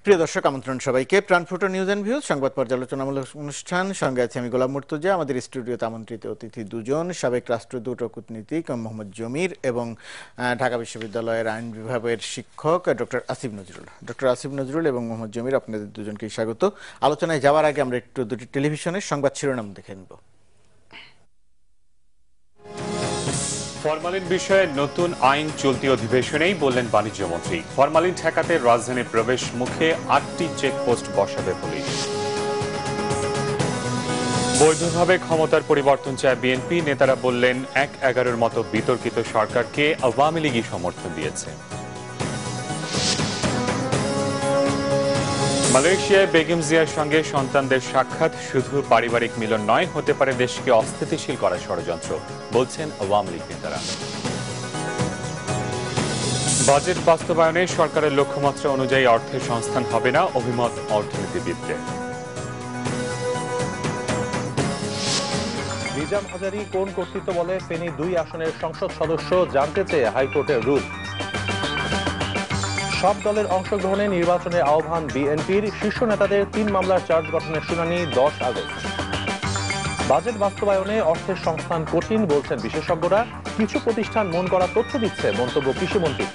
প্রিয় দর্শক, আমন্ত্রণ সবাইকে প্রাণফুটো নিউজ অ্যান্ড ভিউজ সংবাদ পর্যালোচনামূলক অনুষ্ঠান। সঙ্গে আছে আমি গোলাম মুর্তজা। আমাদের স্টুডিওতে আমন্ত্রিত অতিথি দুজন, সাবেক রাষ্ট্রদূত ও কূটনীতিক মোহাম্মদ জমির এবং ঢাকা বিশ্ববিদ্যালয়ের আইন বিভাগের শিক্ষক ডক্টর আসিফ নজরুল। ডক্টর আসিফ নজরুল এবং মোহাম্মদ জমির, আপনাদের দুজনকেই স্বাগত। আলোচনায় যাওয়ার আগে আমরা একটু দুটি টেলিভিশনের সংবাদ শিরোনাম দেখে নেব। ফরমালিন বিষয়ে নতুন আইন চলতি অধিবেশনেই বললেন বাণিজ্যমন্ত্রী। ফরমালিন ঠেকাতে রাজধানীর প্রবেশ মুখে 8টি চেকপোস্ট বসাবে পুলিশ। বৈধভাবে ক্ষমতার পরিবর্তন চায় বিএনপি, নেতারা বললেন 1-11-র মতো বিতর্কিত সরকারকে আওয়ামী লীগই সমর্থন দিয়েছে। মালয়েশিয়ায় বেগম জিয়ার সঙ্গে সন্তানদের সাক্ষাৎ শুধু পারিবারিক মিলন নয়, হতে পারে দেশকে অস্থিতিশীল করার ষড়যন্ত্র, বলছেন আওয়ামী লীগ নেতারা। বাজেট বাস্তবায়নে সরকারের লক্ষ্যমাত্রা অনুযায়ী অর্থের সংস্থান হবে না, অভিমত অর্থনীতিবিদদের। নিজাম হাজারী কোন কর্তৃত্ব বলে ফেনী 2 আসনের সংসদ সদস্য জানতে চেয়ে হাইকোর্টের রুল। সব দলের অংশগ্রহণে নির্বাচনে আহ্বান বিএনপির, শীর্ষ নেতাদের 3 মামলার চার্জ গঠনের শুনানি 10 আগস্ট। বাজেট বাস্তবায়নে অর্থের সংস্থান কঠিন বলছেন বিশেষজ্ঞরা, কিছু প্রতিষ্ঠান মন করা তথ্য দিচ্ছে, মন্তব্য কৃষিমন্ত্রী।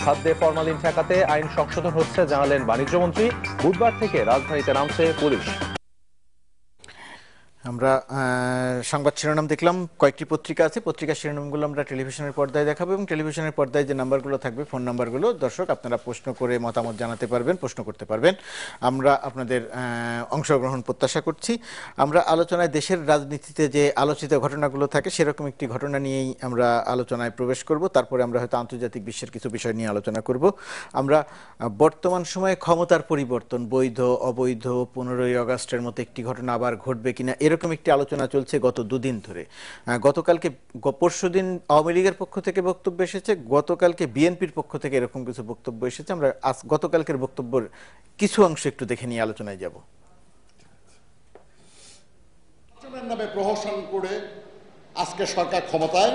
খাদ্যে ফরমালিন ঠেকাতে আইন সংশোধন হচ্ছে জানালেন বাণিজ্যমন্ত্রী। বুধবার থেকে রাজধানীতে নামছে পুলিশ। আমরা সংবাদ শিরোনাম দেখলাম। কয়েকটি পত্রিকা আছে, পত্রিকার শিরোনামগুলো আমরা টেলিভিশনের পর্দায় দেখাবো এবং টেলিভিশনের পর্দায় যে নাম্বারগুলো থাকবে, ফোন নাম্বারগুলো, দর্শক আপনারা প্রশ্ন করে মতামত জানাতে পারবেন, প্রশ্ন করতে পারবেন। আমরা আপনাদের অংশগ্রহণ প্রত্যাশা করছি। আমরা আলোচনায় দেশের রাজনীতিতে যে আলোচিত ঘটনাগুলো থাকে সেরকম একটি ঘটনা নিয়েই আমরা আলোচনায় প্রবেশ করব। তারপরে আমরা হয়তো আন্তর্জাতিক বিশ্বের কিছু বিষয় নিয়ে আলোচনা করব। আমরা বর্তমান সময়ে ক্ষমতার পরিবর্তন, বৈধ অবৈধ, 15ই আগস্টের মতো একটি ঘটনা আবার ঘটবে কিনা, এরকম একটি আলোচনা চলছে গত দুদিন ধরে। গতকালকে, পরশুদিন আওয়ামী লীগের পক্ষ থেকে বক্তব্য এসেছে, গতকালকে বিএনপির পক্ষ থেকে এরকম কিছু বক্তব্য এসেছে। আমরা গতকালকের বক্তব্যের কিছু অংশ একটু দেখে নিয়ে আলোচনায় যাব। নামে প্রহসন করে আজকে সরকার ক্ষমতায়,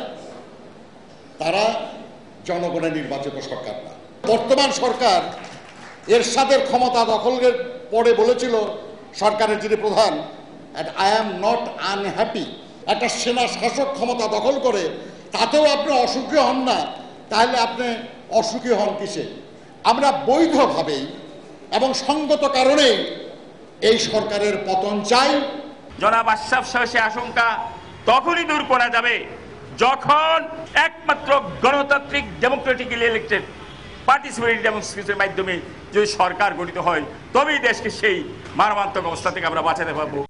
তারা জনগণের নির্বাচিত সরকার না। বর্তমান সরকার এরশাদের ক্ষমতা দখলের পরে বলেছিল সরকারের যিনি প্রধান, I am not unhappy। একটা সেনা শাসক ক্ষমতা দখল করে তাতেও আপনি অসুখী হন না, তাহলে আপনি অসুখী হন কিসে? আমরা বৈধভাবেই এবং সঙ্গত কারণেই এই সরকারের পতন চাই। জনাব আশরাফ সাহেবের আশঙ্কা তখনই দূর করা যাবে যখন একমাত্র গণতান্ত্রিক ডেমোক্রেটিক্যালি ইলেক্টেড পার্টিসিপেটরি ডেমোক্রেসির মাধ্যমে যদি সরকার গঠিত হয়, তবেই দেশকে সেই মারাত্মক অবস্থা থেকে আমরা বাঁচাতে পারবো।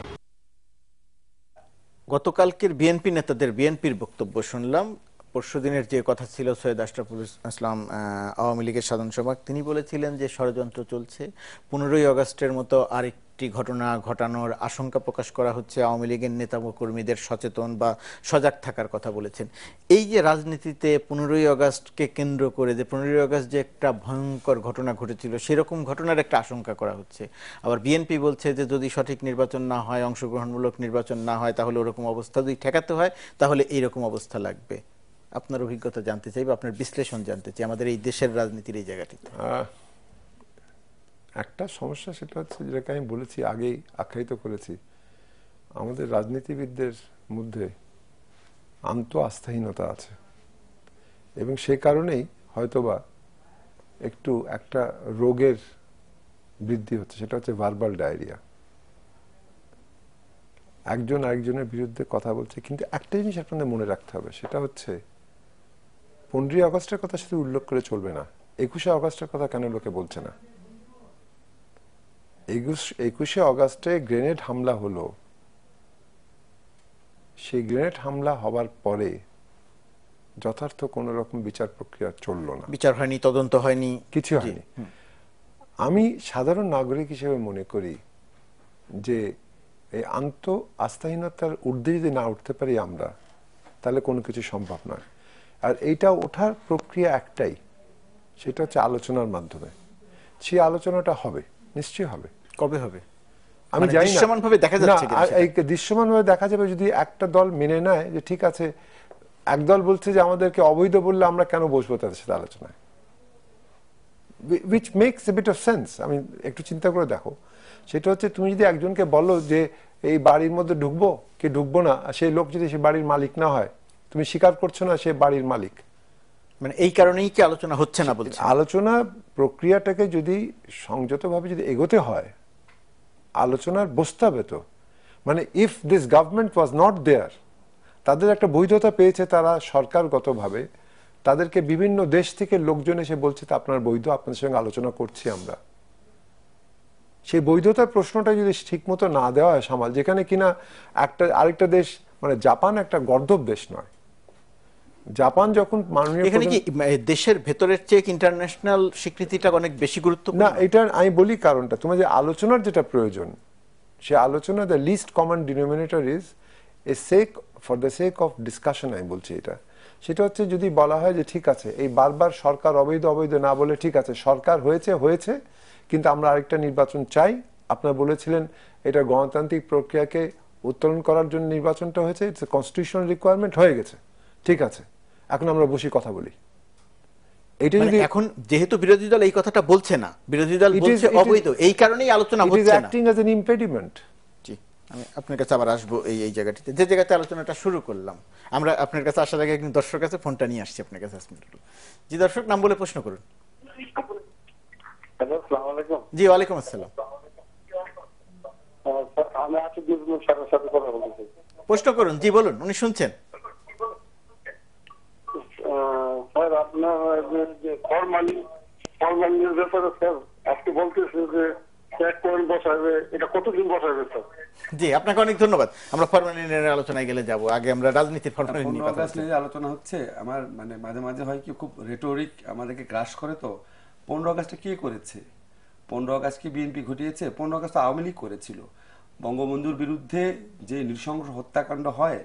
গতকালকের বিএনপি নেতাদের বিএনপির বক্তব্য শুনলাম। পরশুদিনের যে কথা ছিল, সৈয়দ আশরাফুল ইসলাম আওয়ামী লীগের সাধারণ সম্পাদক, তিনি বলেছিলেন যে ষড়যন্ত্র চলছে, 15ই আগস্টের মতো আরেকটি ঘটনা ঘটানোর আশঙ্কা প্রকাশ করা হচ্ছে, আওয়ামী লীগের নেতা ও কর্মীদের সচেতন বা সজাগ থাকার কথা বলেছেন। এই যে রাজনীতিতে 15ই আগস্টকে কেন্দ্র করে যে 15ই আগস্ট যে একটা ভয়ঙ্কর ঘটনা ঘটেছিল, সেরকম ঘটনার একটা আশঙ্কা করা হচ্ছে। আবার বিএনপি বলছে যে যদি সঠিক নির্বাচন না হয়, অংশগ্রহণমূলক নির্বাচন না হয়, তাহলে ওরকম অবস্থা যদি ঠেকাতে হয় তাহলে এইরকম অবস্থা লাগবে। আপনার অভিজ্ঞতা জানতে চাই বা আপনার বিশ্লেষণ জানতে চাই আমাদের এই দেশের রাজনীতির এই জায়গাটিতে। একটা সমস্যা, সেটা হচ্ছে যেটাকে আমি বলেছি, আগেই আখ্যায়িত করেছি, আমাদের রাজনীতিবিদদের মধ্যে আস্থাহীনতা আছে এবং সে কারণেই হয়তোবা একটু একটা রোগের বৃদ্ধি হচ্ছে, সেটা হচ্ছে ভার্বাল ডায়রিয়া। একজন আরেকজনের বিরুদ্ধে কথা বলছে, কিন্তু একটা জিনিস আপনাদের মনে রাখতে হবে, সেটা হচ্ছে 15ই আগস্টের কথা শুধু উল্লেখ করে চলবে না, 21শে আগস্টের কথা কেন লোকে বলছে না? 21শে আগস্টে গ্রেনেড হামলা হলো, সেই গ্রেনেড হামলা হবার পরে যথার্থ কোন রকম বিচার প্রক্রিয়া চললো না, বিচার হয়নি, তদন্ত হয়নি, কিছু হয়নি। আমি সাধারণ নাগরিক হিসেবে মনে করি যে এই আস্থাহীনতার ঊর্ধ্বে যদি না উঠতে পারি আমরা, তাহলে কোনো কিছু সম্ভব নয়। আর এইটা ওঠার প্রক্রিয়া একটাই, সেটা হচ্ছে আলোচনার মাধ্যমে। সেই আলোচনাটা হবে, নিশ্চয়ই হবে। কবে হবে আমি জানি না, দৃশ্যমানভাবে দেখা যাচ্ছে কিনা। এই দৃশ্যমানভাবে দেখা যাবে যদি একটা দল মেনে নেয় যে ঠিক আছে, একদল বলছে যে আমাদেরকে অবৈধ বললে আমরা কেন বসবো তাদের সাথে আলোচনায়। which makes a bit of sense. আমি একটু চিন্তা করে দেখো, সেটা হচ্ছে তুমি যদি একজনকে বলো যে এই বাড়ির মধ্যে ঢুকবো কি ঢুকবো না, আর সেই লোক যদি সে বাড়ির মালিক না হয়, তুমি স্বীকার করছো না সে বাড়ির মালিক। মানে এই কারণেই কি আলোচনা হচ্ছে না বলছে? আলোচনা প্রক্রিয়াটাকে যদি সংযতভাবে যদি এগোতে হয়, আলোচনার বসতে হবে তো। মানে if this government was not there, তাদের একটা বৈধতা পেয়েছে তারা সরকারগতভাবে, তাদেরকে বিভিন্ন দেশ থেকে লোকজন এসে বলছে তা আপনার বৈধ, আপনাদের সঙ্গে আলোচনা করছি আমরা। সেই বৈধতার প্রশ্নটা যদি ঠিকমতো না দেওয়া হয় সামাল, যেখানে কিনা আরেকটা দেশ মানে জাপান একটা গর্দভ দেশ নয়, জাপান যখন মাননীয় এখানে কি দেশের ভেতরের চেয়ে ইন্টারন্যাশনাল স্বীকৃতিটা অনেক বেশি গুরুত্বপূর্ণ? না, এটা আমি বলি কারণটা, তোমার যে আলোচনার যেটা প্রয়োজন, সে আলোচনা the least common denominator is a sake for the sake of discussion. আমি বলছি এটা, সেটা হচ্ছে যদি বলা হয় যে ঠিক আছে এই বারবার সরকার অবৈধ অবৈধ না বলে ঠিক আছে সরকার হয়েছে কিন্তু আমরা আরেকটা নির্বাচন চাই। আপনারা বলেছিলেন এটা গণতান্ত্রিক প্রক্রিয়াকে উত্তোলন করার জন্য নির্বাচনটা হয়েছে, ইটস এ কনস্টিটিউশনাল রিকোয়ারমেন্ট, হয়ে গেছে, ঠিক আছে এখন আমরা বসে কথা বলি। এটা যদি এখন যেহেতু বিরোধী দল এই কথাটা বলছে না, বিরোধী দল বলছে অবৈধ, এই কারণেই আলোচনা হচ্ছে না। Acting as an impediment. জি, আমি আপনার কাছে আবার আসবো এই জায়গাটিতে, যে জায়গাতে আলোচনাটা শুরু করলাম। আমরা আপনার কাছে আসার আগে একজন দর্শক আছে, ফোনটা নিয়ে আসছি আপনার কাছে। জি দর্শক, নাম বলে প্রশ্ন করুন। হ্যালো, আসসালামু আলাইকুম। জি, ওয়ালাইকুম আসসালাম। আমি আছি স্যারের সাথে কথা বলতে। প্রশ্ন করুন। জি বলুন, উনি শুনছেন। স্যার আপনার যে ফরমালিনের ব্যাপারে স্যার আজকে বলতেছে যে চেক পয়েন্ট বসাবে, এটা কতদিন বসাবে স্যার? জি, আপনাকে অনেক ধন্যবাদ। আমরা ফরমালিনের আলোচনায় গেলে যাব, আগে আমরা রাজনীতির ফরমালিন নিয়ে কথা বলছি। আলোচনা হচ্ছে। আমার মানে মাঝে মাঝে হয় কি খুব রেটরিক আমাদেরকে গ্রাস করে। তো 15 আগস্টে কে করেছে? 15 আগস্ট কি বিএনপি ঘটিয়েছে? 15 আগস্ট আওয়ামী লীগ করেছিল। বঙ্গবন্ধুর বিরুদ্ধে যে নৃশংস হত্যাকাণ্ড হয়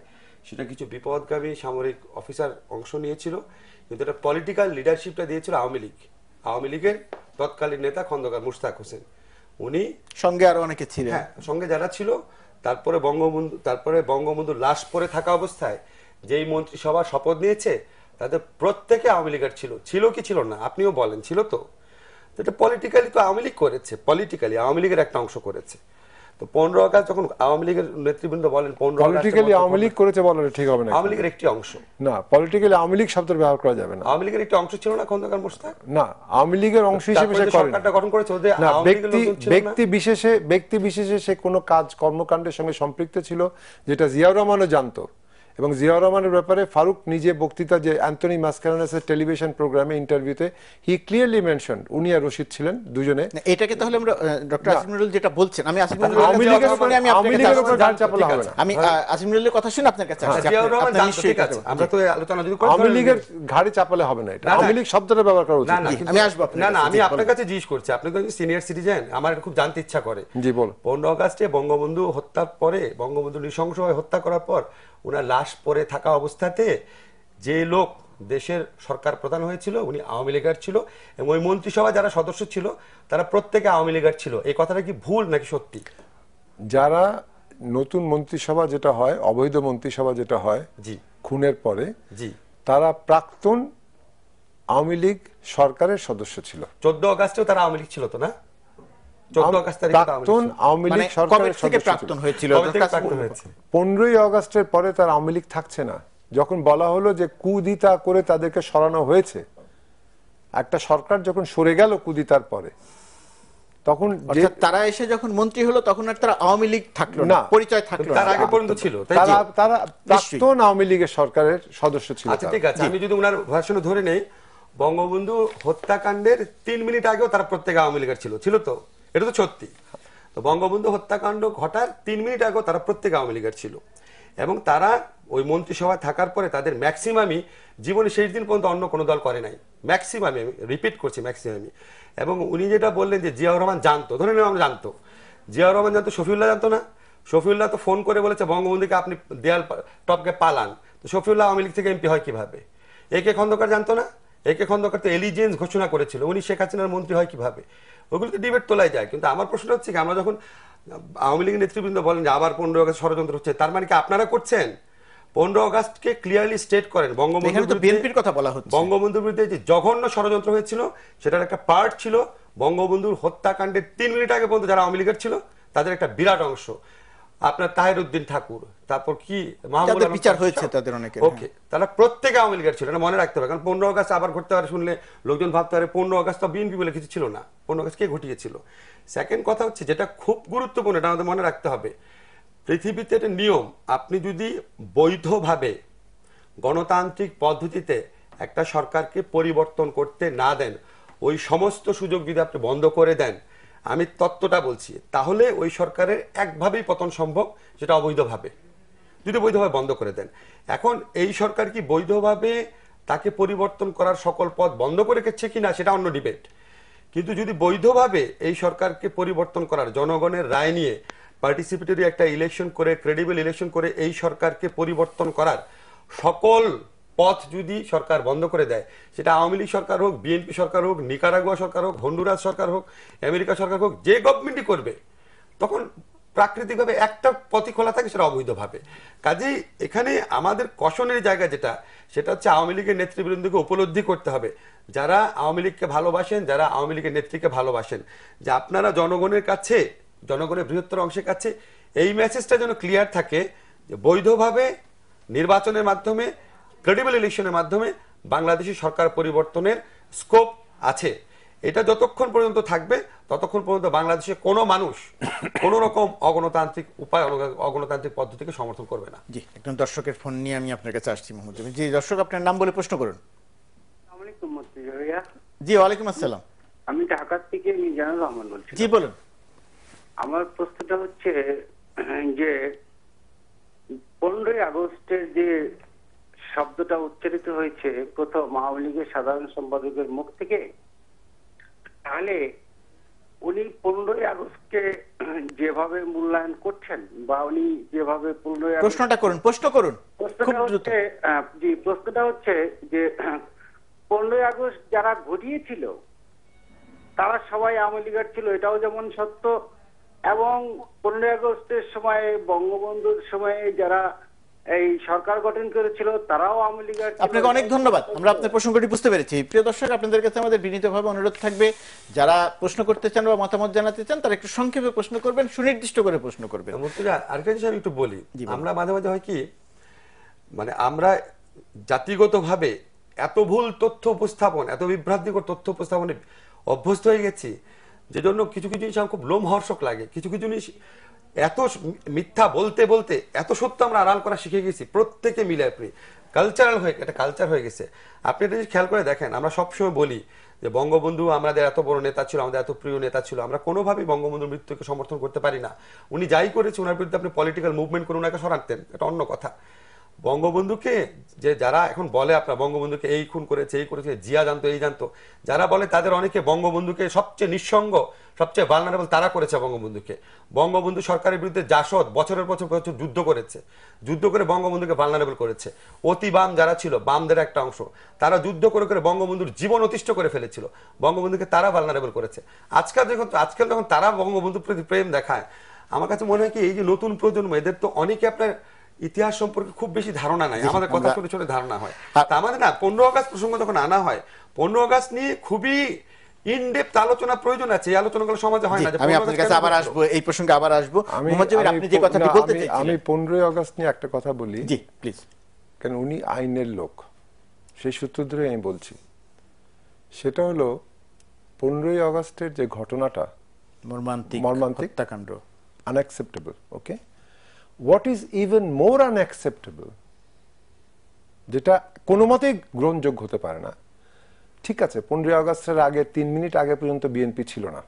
সেটা কিছু বিপদগামী সামরিক অফিসার অংশ নিয়েছিল, কিন্তু এটা পলিটিক্যাল লিডারশিপটা দিয়েছিল আওয়ামী লীগ। আওয়ামী লীগের তৎকালীন নেতা খন্দকার মুশতাক হোসেন, উনি সঙ্গে আরো অনেকে ছিলেন। হ্যাঁ, সঙ্গে যারা ছিল। তারপরে বঙ্গবন্ধুর লাশ পরে থাকা অবস্থায় যেই মন্ত্রিসভা শপথ নিয়েছে তাদের প্রত্যেকে আওয়ামী লীগের ছিল কি ছিল না আপনিও বলেন, ছিল তো। এটা পলিটিক্যালি তো আওয়ামী লীগ করেছে, পলিটিক্যালি আওয়ামী লীগের একটা অংশ করেছে। তো 15 আগস্ট যখন আওয়ামী লীগের নেতৃবৃন্দ বলেন 15 আগস্ট পলিটিক্যালি আওয়ামী লীগ করেছে বলাটা ঠিক হবে না। আওয়ামী লীগের একটি অংশ না, পলিটিক্যালি আওয়ামী লীগ শব্দ ব্যবহার করা যাবে না। আওয়ামী লীগের একটি অংশ ছিল না খন্দকার মুশতাক? না, আওয়ামী লীগের অংশ হিসেবে সে করেন। সরকারটা গঠন করেছে ওদের না, আওয়ামী লীগের লোকজন ছিল না। ব্যক্তি বিশেষে সে কোনো কাজ কর্মকাণ্ডের সঙ্গে সম্পৃক্ত ছিল যেটা জিয়াউর রহমানও জানতো। এবং জিয়াউর রহমানের ব্যাপারে ফারুক নিজে বক্তৃতা যে অ্যান্থনি মাসকারেনাসের টেলিভিশন প্রোগ্রামে ইন্টারভিউতে হি ক্লিয়ারলি মেনশনড, উনি আর রশিদ ছিলেন দুজনে। এটাকে তাহলে আমরা ডক্টর আসিফ নজরুল যেটা বলছেন, আমি আসিফ আওয়ামী লীগের উপর ঘাড় চাপানো হবে না। আমি আসিফ নজরুলের কথা শুনে আপনার কাছে আসছি। জিয়াউর রহমান জানতো, ঠিক আছে, আমরা তো আলোচনা যদি করি আওয়ামী লীগের ঘাড়ে চাপালে হবে না, এটা আওয়ামী লীগ শব্দটা ব্যবহার করা উচিত। আমি আসবো না, আমি আপনার কাছে জিজ্ঞেস করছি, আপনি তো সিনিয়র সিটিজেন, আমার খুব জানতে ইচ্ছা করে। জি বল। 15 আগস্টে বঙ্গবন্ধু হত্যার পরে, বঙ্গবন্ধু নৃশংসভাবে হত্যা করার পর ওনার লাশ পরে থাকা অবস্থাতে যে লোক দেশের সরকার প্রধান হয়েছিল উনি আওয়ামী লীগের ছিল, এবং ওই মন্ত্রিসভা যারা সদস্য ছিল তারা প্রত্যেকে আওয়ামী লীগের ছিল। এই কথাটা কি ভুল নাকি সত্যি? যারা নতুন মন্ত্রিসভা যেটা হয়, অবৈধ মন্ত্রিসভা যেটা হয় জি খুনের পরে, জি, তারা প্রাক্তন আওয়ামী লীগ সরকারের সদস্য ছিল। 14 আগস্টেও তারা আওয়ামী লীগ ছিল তো না? 14 আগস্ট তারিখে প্রাক্তন আওয়ামী লীগ সরকারের সদস্য প্রাক্তন হয়েছিল। 15ই আগস্টের পরে তার আওয়ামী লীগ থাকছে না। যখন বলা হলো যে কুদিতা করে তাদেরকে সরানো হয়েছে, একটা সরকার যখন সরে গেল কুদিতার পরে, তখন তারা এসে যখন মন্ত্রী হলো তখন আর তারা আওয়ামী লীগ থাকলো না, পরিচয় থাকলো না। তার আগে পর্যন্ত ছিল, তারা প্রাক্তন আওয়ামী লীগের সরকারের সদস্য ছিল। আচ্ছা ঠিক আছে, আমি যদি ওনার ভাষণে ধরে নেই, বঙ্গবন্ধু হত্যাকাণ্ডের 3 মিনিট আগেও তারা প্রত্যেক আওয়ামী লীগের ছিল তো? এটা তো সত্যি। তো বঙ্গবন্ধু হত্যাকাণ্ড ঘটার 3 মিনিট আগেও তারা প্রত্যেক আওয়ামী লীগের ছিল, এবং তারা ওই মন্ত্রিসভায় থাকার পরে তাদের ম্যাক্সিমামই জীবনে শেষ দিন পর্যন্ত অন্য কোনো দল করে নাই। ম্যাক্সিমামই, আমি রিপিট করছি, ম্যাক্সিমামই। এবং উনি যেটা বললেন যে জিয়াউর রহমান জানতো, ধরে নিলাম আমরা জানতো, জিয়াউর রহমান জানতো, শফিউল্লাহ জানতো না? শফিউল্লাহ তো ফোন করে বলেছে বঙ্গবন্ধুকে আপনি দেয়াল টপকে পালান। তো শফিউল্লাহ আওয়ামী লীগ থেকে এমপি হয় কিভাবে? একে খন্দকার জানতো না? একে খন্দকার তো এলিজেন্স ঘোষণা করেছিল, উনি শেখ হাসিনার মন্ত্রী হয় কিভাবে? ওইগুলো তো ডিবেট তোলাই যায়। কিন্তু আমার প্রশ্ন হচ্ছে কি, আমরা যখন আওয়ামী লীগের নেতৃবৃন্দ বলেন যে আবার 15 আগস্ট ষড়যন্ত্র হচ্ছে, তার মানে কি আপনারা করছেন? 15 আগস্টকে ক্লিয়ারলি স্টেট করেন এখানে তো বিএনপির কথা বলা হচ্ছে। বঙ্গবন্ধুর বিরুদ্ধে যে জঘন্য ষড়যন্ত্র হয়েছিল সেটার একটা পার্ট ছিল বঙ্গবন্ধুর হত্যাকাণ্ডের 3 মিনিট আগে পর্যন্ত যারা আওয়ামী লীগের ছিল তাদের একটা বিরাট অংশ, আপনার তাহির উদ্দিন ঠাকুর, তারপর কি মাহমুদুল আলম বিচার হয়েছে তাদের অনেকের। ওকে, তারা প্রত্যেকে আওয়ামী লীগের ছিল, এটা মনে রাখতে হবে। কারণ 15 আগস্ট আবার ঘটতে পারে শুনলে লোকজন ভাবতে পারে 15 আগস্ট তো বিএনপি বলে কিছু ছিল না, 15 আগস্ট কে ঘটিয়েছিল। সেকেন্ড কথা হচ্ছে যেটা খুব গুরুত্বপূর্ণ, এটা আমাদের মনে রাখতে হবে, পৃথিবীতে একটা নিয়ম, আপনি যদি বৈধভাবে গণতান্ত্রিক পদ্ধতিতে একটা সরকারকে পরিবর্তন করতে না দেন, ওই সমস্ত সুযোগ যদি আপনি বন্ধ করে দেন, আমি তত্ত্বটা বলছি, তাহলে ওই সরকারের একভাবেই পতন সম্ভব, সেটা অবৈধভাবে, যদি বৈধভাবে বন্ধ করে দেন। এখন এই সরকার কি বৈধভাবে তাকে পরিবর্তন করার সকল পথ বন্ধ করে রেখেছে কিনা সেটা অন্য ডিবেট, কিন্তু যদি বৈধভাবে এই সরকারকে পরিবর্তন করার, জনগণের রায় নিয়ে পার্টিসিপেটরি একটা ইলেকশন করে, ক্রেডিবল ইলেকশন করে এই সরকারকে পরিবর্তন করার সকল পথ যদি সরকার বন্ধ করে দেয়, সেটা আওয়ামী লীগ সরকার হোক, বিএনপি সরকার হোক, নিকারাগুয়া সরকার হোক, হন্ডুরাস সরকার হোক, আমেরিকা সরকার হোক, যে গভর্নমেন্টই করবে, তখন প্রাকৃতিকভাবে একটা পথই খোলা থাকে, সেটা অবৈধভাবে। কাজেই এখানে আমাদের কষণের জায়গা যেটা, সেটা হচ্ছে আওয়ামী লীগের নেতৃবৃন্দকে উপলব্ধি করতে হবে, যারা আওয়ামী লীগকে ভালোবাসেন, যারা আওয়ামী লীগের নেত্রীকে ভালোবাসেন, যে আপনারা জনগণের কাছে, জনগণের বৃহত্তর অংশের কাছে এই মেসেজটা যেন ক্লিয়ার থাকে যে বৈধভাবে নির্বাচনের মাধ্যমে, ক্রেডিবল ইলেকশনের মাধ্যমে বাংলাদেশি সরকার পরিবর্তনের স্কোপ আছে। এটা যতক্ষণ পর্যন্ত থাকবে ততক্ষণ পর্যন্ত বাংলাদেশে কোনো মানুষ কোন রকম অগণতান্ত্রিক উপায়, অগণতান্ত্রিক পদ্ধতিকে সমর্থন করবে না। জি, একজন দর্শকের ফোন নিয়ে আমি আপনার কাছে আসছি মোহাম্মদ জমির। জি দর্শক, আপনার নাম বলে প্রশ্ন করুন। জি, ওয়ালাইকুম আসসালাম। আমি ঢাকা থেকে মিজানুর রহমান বলছি। জি বলুন। আমার প্রশ্নটা হচ্ছে যে 15 আগস্টের যে শব্দটা উচ্চারিত হয়েছে প্রথম আওয়ামী লীগের সাধারণ সম্পাদকের মুখ থেকে, তাহলে উনি 15 আগস্টকে যেভাবে মূল্যায়ন করছেন, বা উনি যেভাবে 15 প্রশ্নটা করুন, প্রশ্ন করুন। প্রশ্নটা হচ্ছে যে 15 আগস্ট যারা ঘটিয়েছিল তারা সবাই আওয়ামী লীগের ছিল, এটাও যেমন সত্য, এবং 15 আগস্টের সময় বঙ্গবন্ধুর সময়ে যারা এই সরকার গঠন করেছিল তারাও আওয়ামী লীগের। আপনাকে অনেক ধন্যবাদ, আমরা আপনার প্রসঙ্গটি বুঝতে পেরেছি। প্রিয় দর্শক, আপনাদের কাছে আমাদের বিনীতভাবে অনুরোধ থাকবে, যারা প্রশ্ন করতে চান বা মতামত জানাতে চান তারা একটু সংক্ষেপে প্রশ্ন করবেন, সুনির্দিষ্ট করে প্রশ্ন করবেন। আরেকটা জিনিস আমি একটু বলি, আমরা মাঝে মাঝে হয় কি, মানে আমরা জাতিগতভাবে এত ভুল তথ্য উপস্থাপন, এত বিভ্রান্তিকর তথ্য উপস্থাপনে অভ্যস্ত হয়ে গেছি, যে জন্য কিছু কিছু জিনিস আমার খুব লোমহর্ষক লাগে। কিছু কিছু জিনিস এত মিথ্যা বলতে বলতে এত সত্য আমরা আড়াল করা শিখে গেছি, প্রত্যেকে মিলে আপনি কালচারাল হয়ে, একটা কালচার হয়ে গেছে। আপনি এটা খেয়াল করে দেখেন, আমরা সবসময় বলি যে বঙ্গবন্ধু আমাদের এত বড় নেতা ছিল, আমাদের এত প্রিয় নেতা ছিল, আমরা কোনোভাবেই বঙ্গবন্ধুর মৃত্যুকে সমর্থন করতে পারি না। উনি যাই করেছে, ওনার বিরুদ্ধে আপনি পলিটিক্যাল মুভমেন্ট করে ওনাকে সরাতেন, এটা অন্য কথা। বঙ্গবন্ধুকে যে যারা এখন বলে আপনার বঙ্গবন্ধুকে এই খুন করেছে, এই করেছে, জিয়া জানতো, এই জানতো, যারা বলে তাদের অনেকে বঙ্গবন্ধুকে সবচেয়ে নিঃসঙ্গ, সবচেয়ে ভালনারেবল তারা করেছে বঙ্গবন্ধুকে। বঙ্গবন্ধু সরকারের বিরুদ্ধে জাসদ বছরের পর বছর যুদ্ধ করেছে, যুদ্ধ করে বঙ্গবন্ধুকে ভালনারেবল করেছে। অতি বাম যারা ছিল, বামদের একটা অংশ, তারা যুদ্ধ করে করে বঙ্গবন্ধুর জীবন অতিষ্ঠ করে ফেলেছিল, বঙ্গবন্ধুকে তারা ভালনারেবল করেছে। আজকাল যখন তারা বঙ্গবন্ধুর প্রতি প্রেম দেখায়, আমার কাছে মনে হয় কি, এই যে নতুন প্রজন্ম, এদের তো অনেকে আপনার ইতিহাস সম্পর্কে খুব বেশি ধারণা নাই, আমাদের কথা ছোট ছোট ধারণা হয়। তা আমাদের না 15 আগস্ট প্রসঙ্গ যখন আনা হয়, 15 আগস্ট নিয়ে খুবই ইনডেপথ আলোচনা প্রয়োজন আছে। এই আলোচনাগুলো সমাজে হয় না। আমি আপনার কাছে আবার আসবো, এই প্রসঙ্গে আবার আসবো। আপনি যে কথাটি বলতে চাইছেন, আমি 15 আগস্ট নিয়ে একটা কথা বলি। জি প্লিজ। কারণ উনি আইনের লোক, সেই সূত্র ধরে আমি বলছি। সেটা হলো 15 আগস্টের যে ঘটনাটা, মর্মান্তিক হত্যাকাণ্ড, unacceptable. Okay, what is even more unacceptable, যেটা কোনো মতেই গ্রহণযোগ্য হতে পারে না। ঠিক আছে, 15 আগস্টের আগে 3 মিনিট আগে পর্যন্ত বিএনপি ছিল না,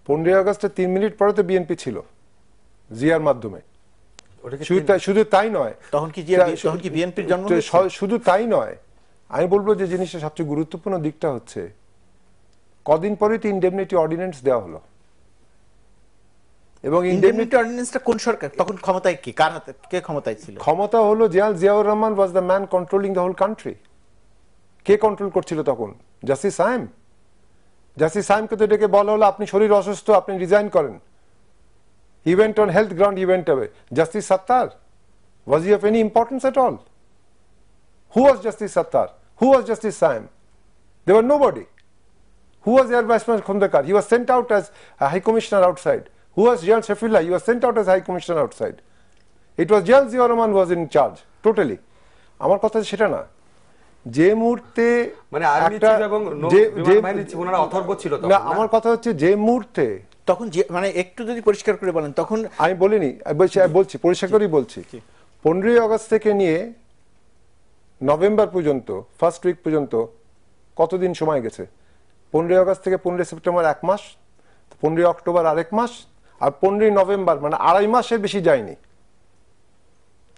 15 আগস্টের 3 মিনিট পরে তো বিএনপি ছিল জিয়ার মাধ্যমে। শুধু তাই নয়, তখন কি বিএনপির জন্ম? শুধু তাই নয়, আমি বলবো যে জিনিসটা সবচেয়ে গুরুত্বপূর্ণ দিকটা হচ্ছে কদিন পরে তো ইনডেমনিটি অর্ডিন্যান্স দেওয়া হলো। এবং ইনডেমনিটি অর্ডিন্যান্সটা কোন সরকার তখন ক্ষমতায়? কি কার হাতে, কে ক্ষমতায় ছিল? ক্ষমতা হলো Ziaur Rahman was the man controlling the whole country. কে কন্ট্রোল করছিল তখন? জাস্টিস সায়েম। জাস্টিস সায়েমকে তো ডেকে বলা হলো, আপনি শরীর অসুস্থ, আপনি রিজাইন করেন। He went on health ground, he went away. Justice Sattar, Was he of any importance at all? Who was Justice Sattar? Who was Justice Saim? They were nobody. Who was Air Vice President Khondekar? He was sent out as a High Commissioner outside. Who was General Shafillah? He was sent out as High Commissioner outside. It was General Ziaur Rahman who was in charge, totally. আমার কথা সেটা না, যে মুহূর্তে মানে army chief এবং বিমান বাহিনীর চিফ ওনারা অথর্ব ছিল তখন না, আমার কথা হচ্ছে যে মুহূর্তে তখন মানে একটু যদি পরিষ্কার করে বলেন তখন আমি বলিনি, বলছি পরিষ্কার করেই বলছি। 15ই আগস্ট থেকে নিয়ে নভেম্বর পর্যন্ত, ফার্স্ট উইক পর্যন্ত কতদিন সময় গেছে? 15ই আগস্ট থেকে 15ই সেপ্টেম্বর 1 মাস, 15ই অক্টোবর আরেক মাস, আর 15ই নভেম্বর মানে 2.5 মাসের বেশি যায়নি।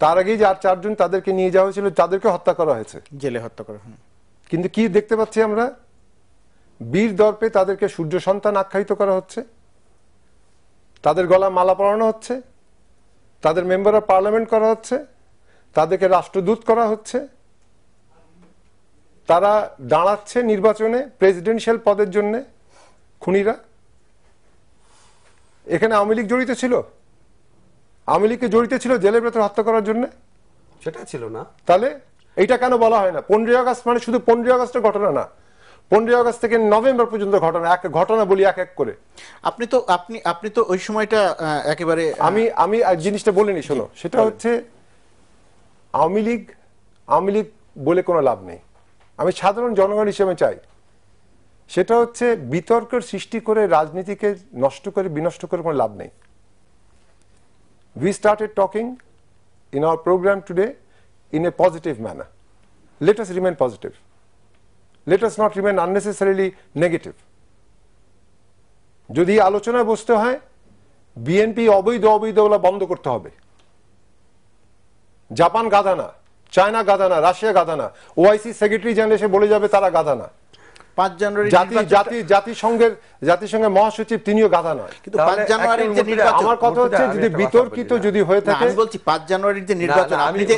তার আগেই যে আর 4 জন তাদেরকে নিয়ে যাওয়া হয়েছিল, তাদেরকে হত্যা করা হয়েছে, জেলে হত্যা করা। কিন্তু কি দেখতে পাচ্ছি আমরা? বীর দর্পে তাদেরকে সূর্য সন্তান আখ্যায়িত করা হচ্ছে, তাদের গলা মালা পরানো হচ্ছে, তাদের মেম্বার অফ পার্লামেন্ট করা হচ্ছে, তাদেরকে রাষ্ট্রদূত করা হচ্ছে, তারা দাঁড়াচ্ছে নির্বাচনে প্রেসিডেন্সিয়াল পদের জন্য। খুনিরা এখানে আওয়ামী লীগ জড়িত ছিল, আওয়ামী লীগকে জড়িত ছিল জেলের ভেতর হত্যা করার জন্য, সেটা ছিল না। তাহলে এইটা কেন বলা হয় না? 15ই আগস্ট মানে শুধু 15ই আগস্টের ঘটনা না, 15ই আগস্ট থেকে নভেম্বর পর্যন্ত ঘটনা, এক ঘটনা বলি এক এক করে। আপনি তো ওই সময়টা একেবারে আমি জিনিসটা বলিনি, শোনো, সেটা হচ্ছে আওয়ামী লীগ বলে কোনো লাভ নেই। আমি সাধারণ জনগণ হিসেবে চাই, সেটা হচ্ছে বিতর্কের সৃষ্টি করে রাজনীতিকে নষ্ট করে বিনষ্ট করে কোনো লাভ নেই। We started talking in our program today in a positive manner. Let us remain positive. Let us not remain unnecessarily negative. যদি আলোচনায় বসতে হয়, বিএনপি অবৈধ বলা বন্ধ করতে হবে। জাপান গাধা না, চায়না গাধা না, রাশিয়া গাধা না, ওআইসি সেক্রেটারি জেনারেল এসে বলে যাবে তারা গাধা না। 5 জানুয়ারি জাতিসংঘের মহাসচিব তিনিও গাধা নয়। কিন্তু 5 জানুয়ারির যে নির্বাচন, আমার কথা হচ্ছে যদি বিতর্কিত যদি হয়ে থাকে, আমি বলছি 5 জানুয়ারির যে নির্বাচন, আপনি যে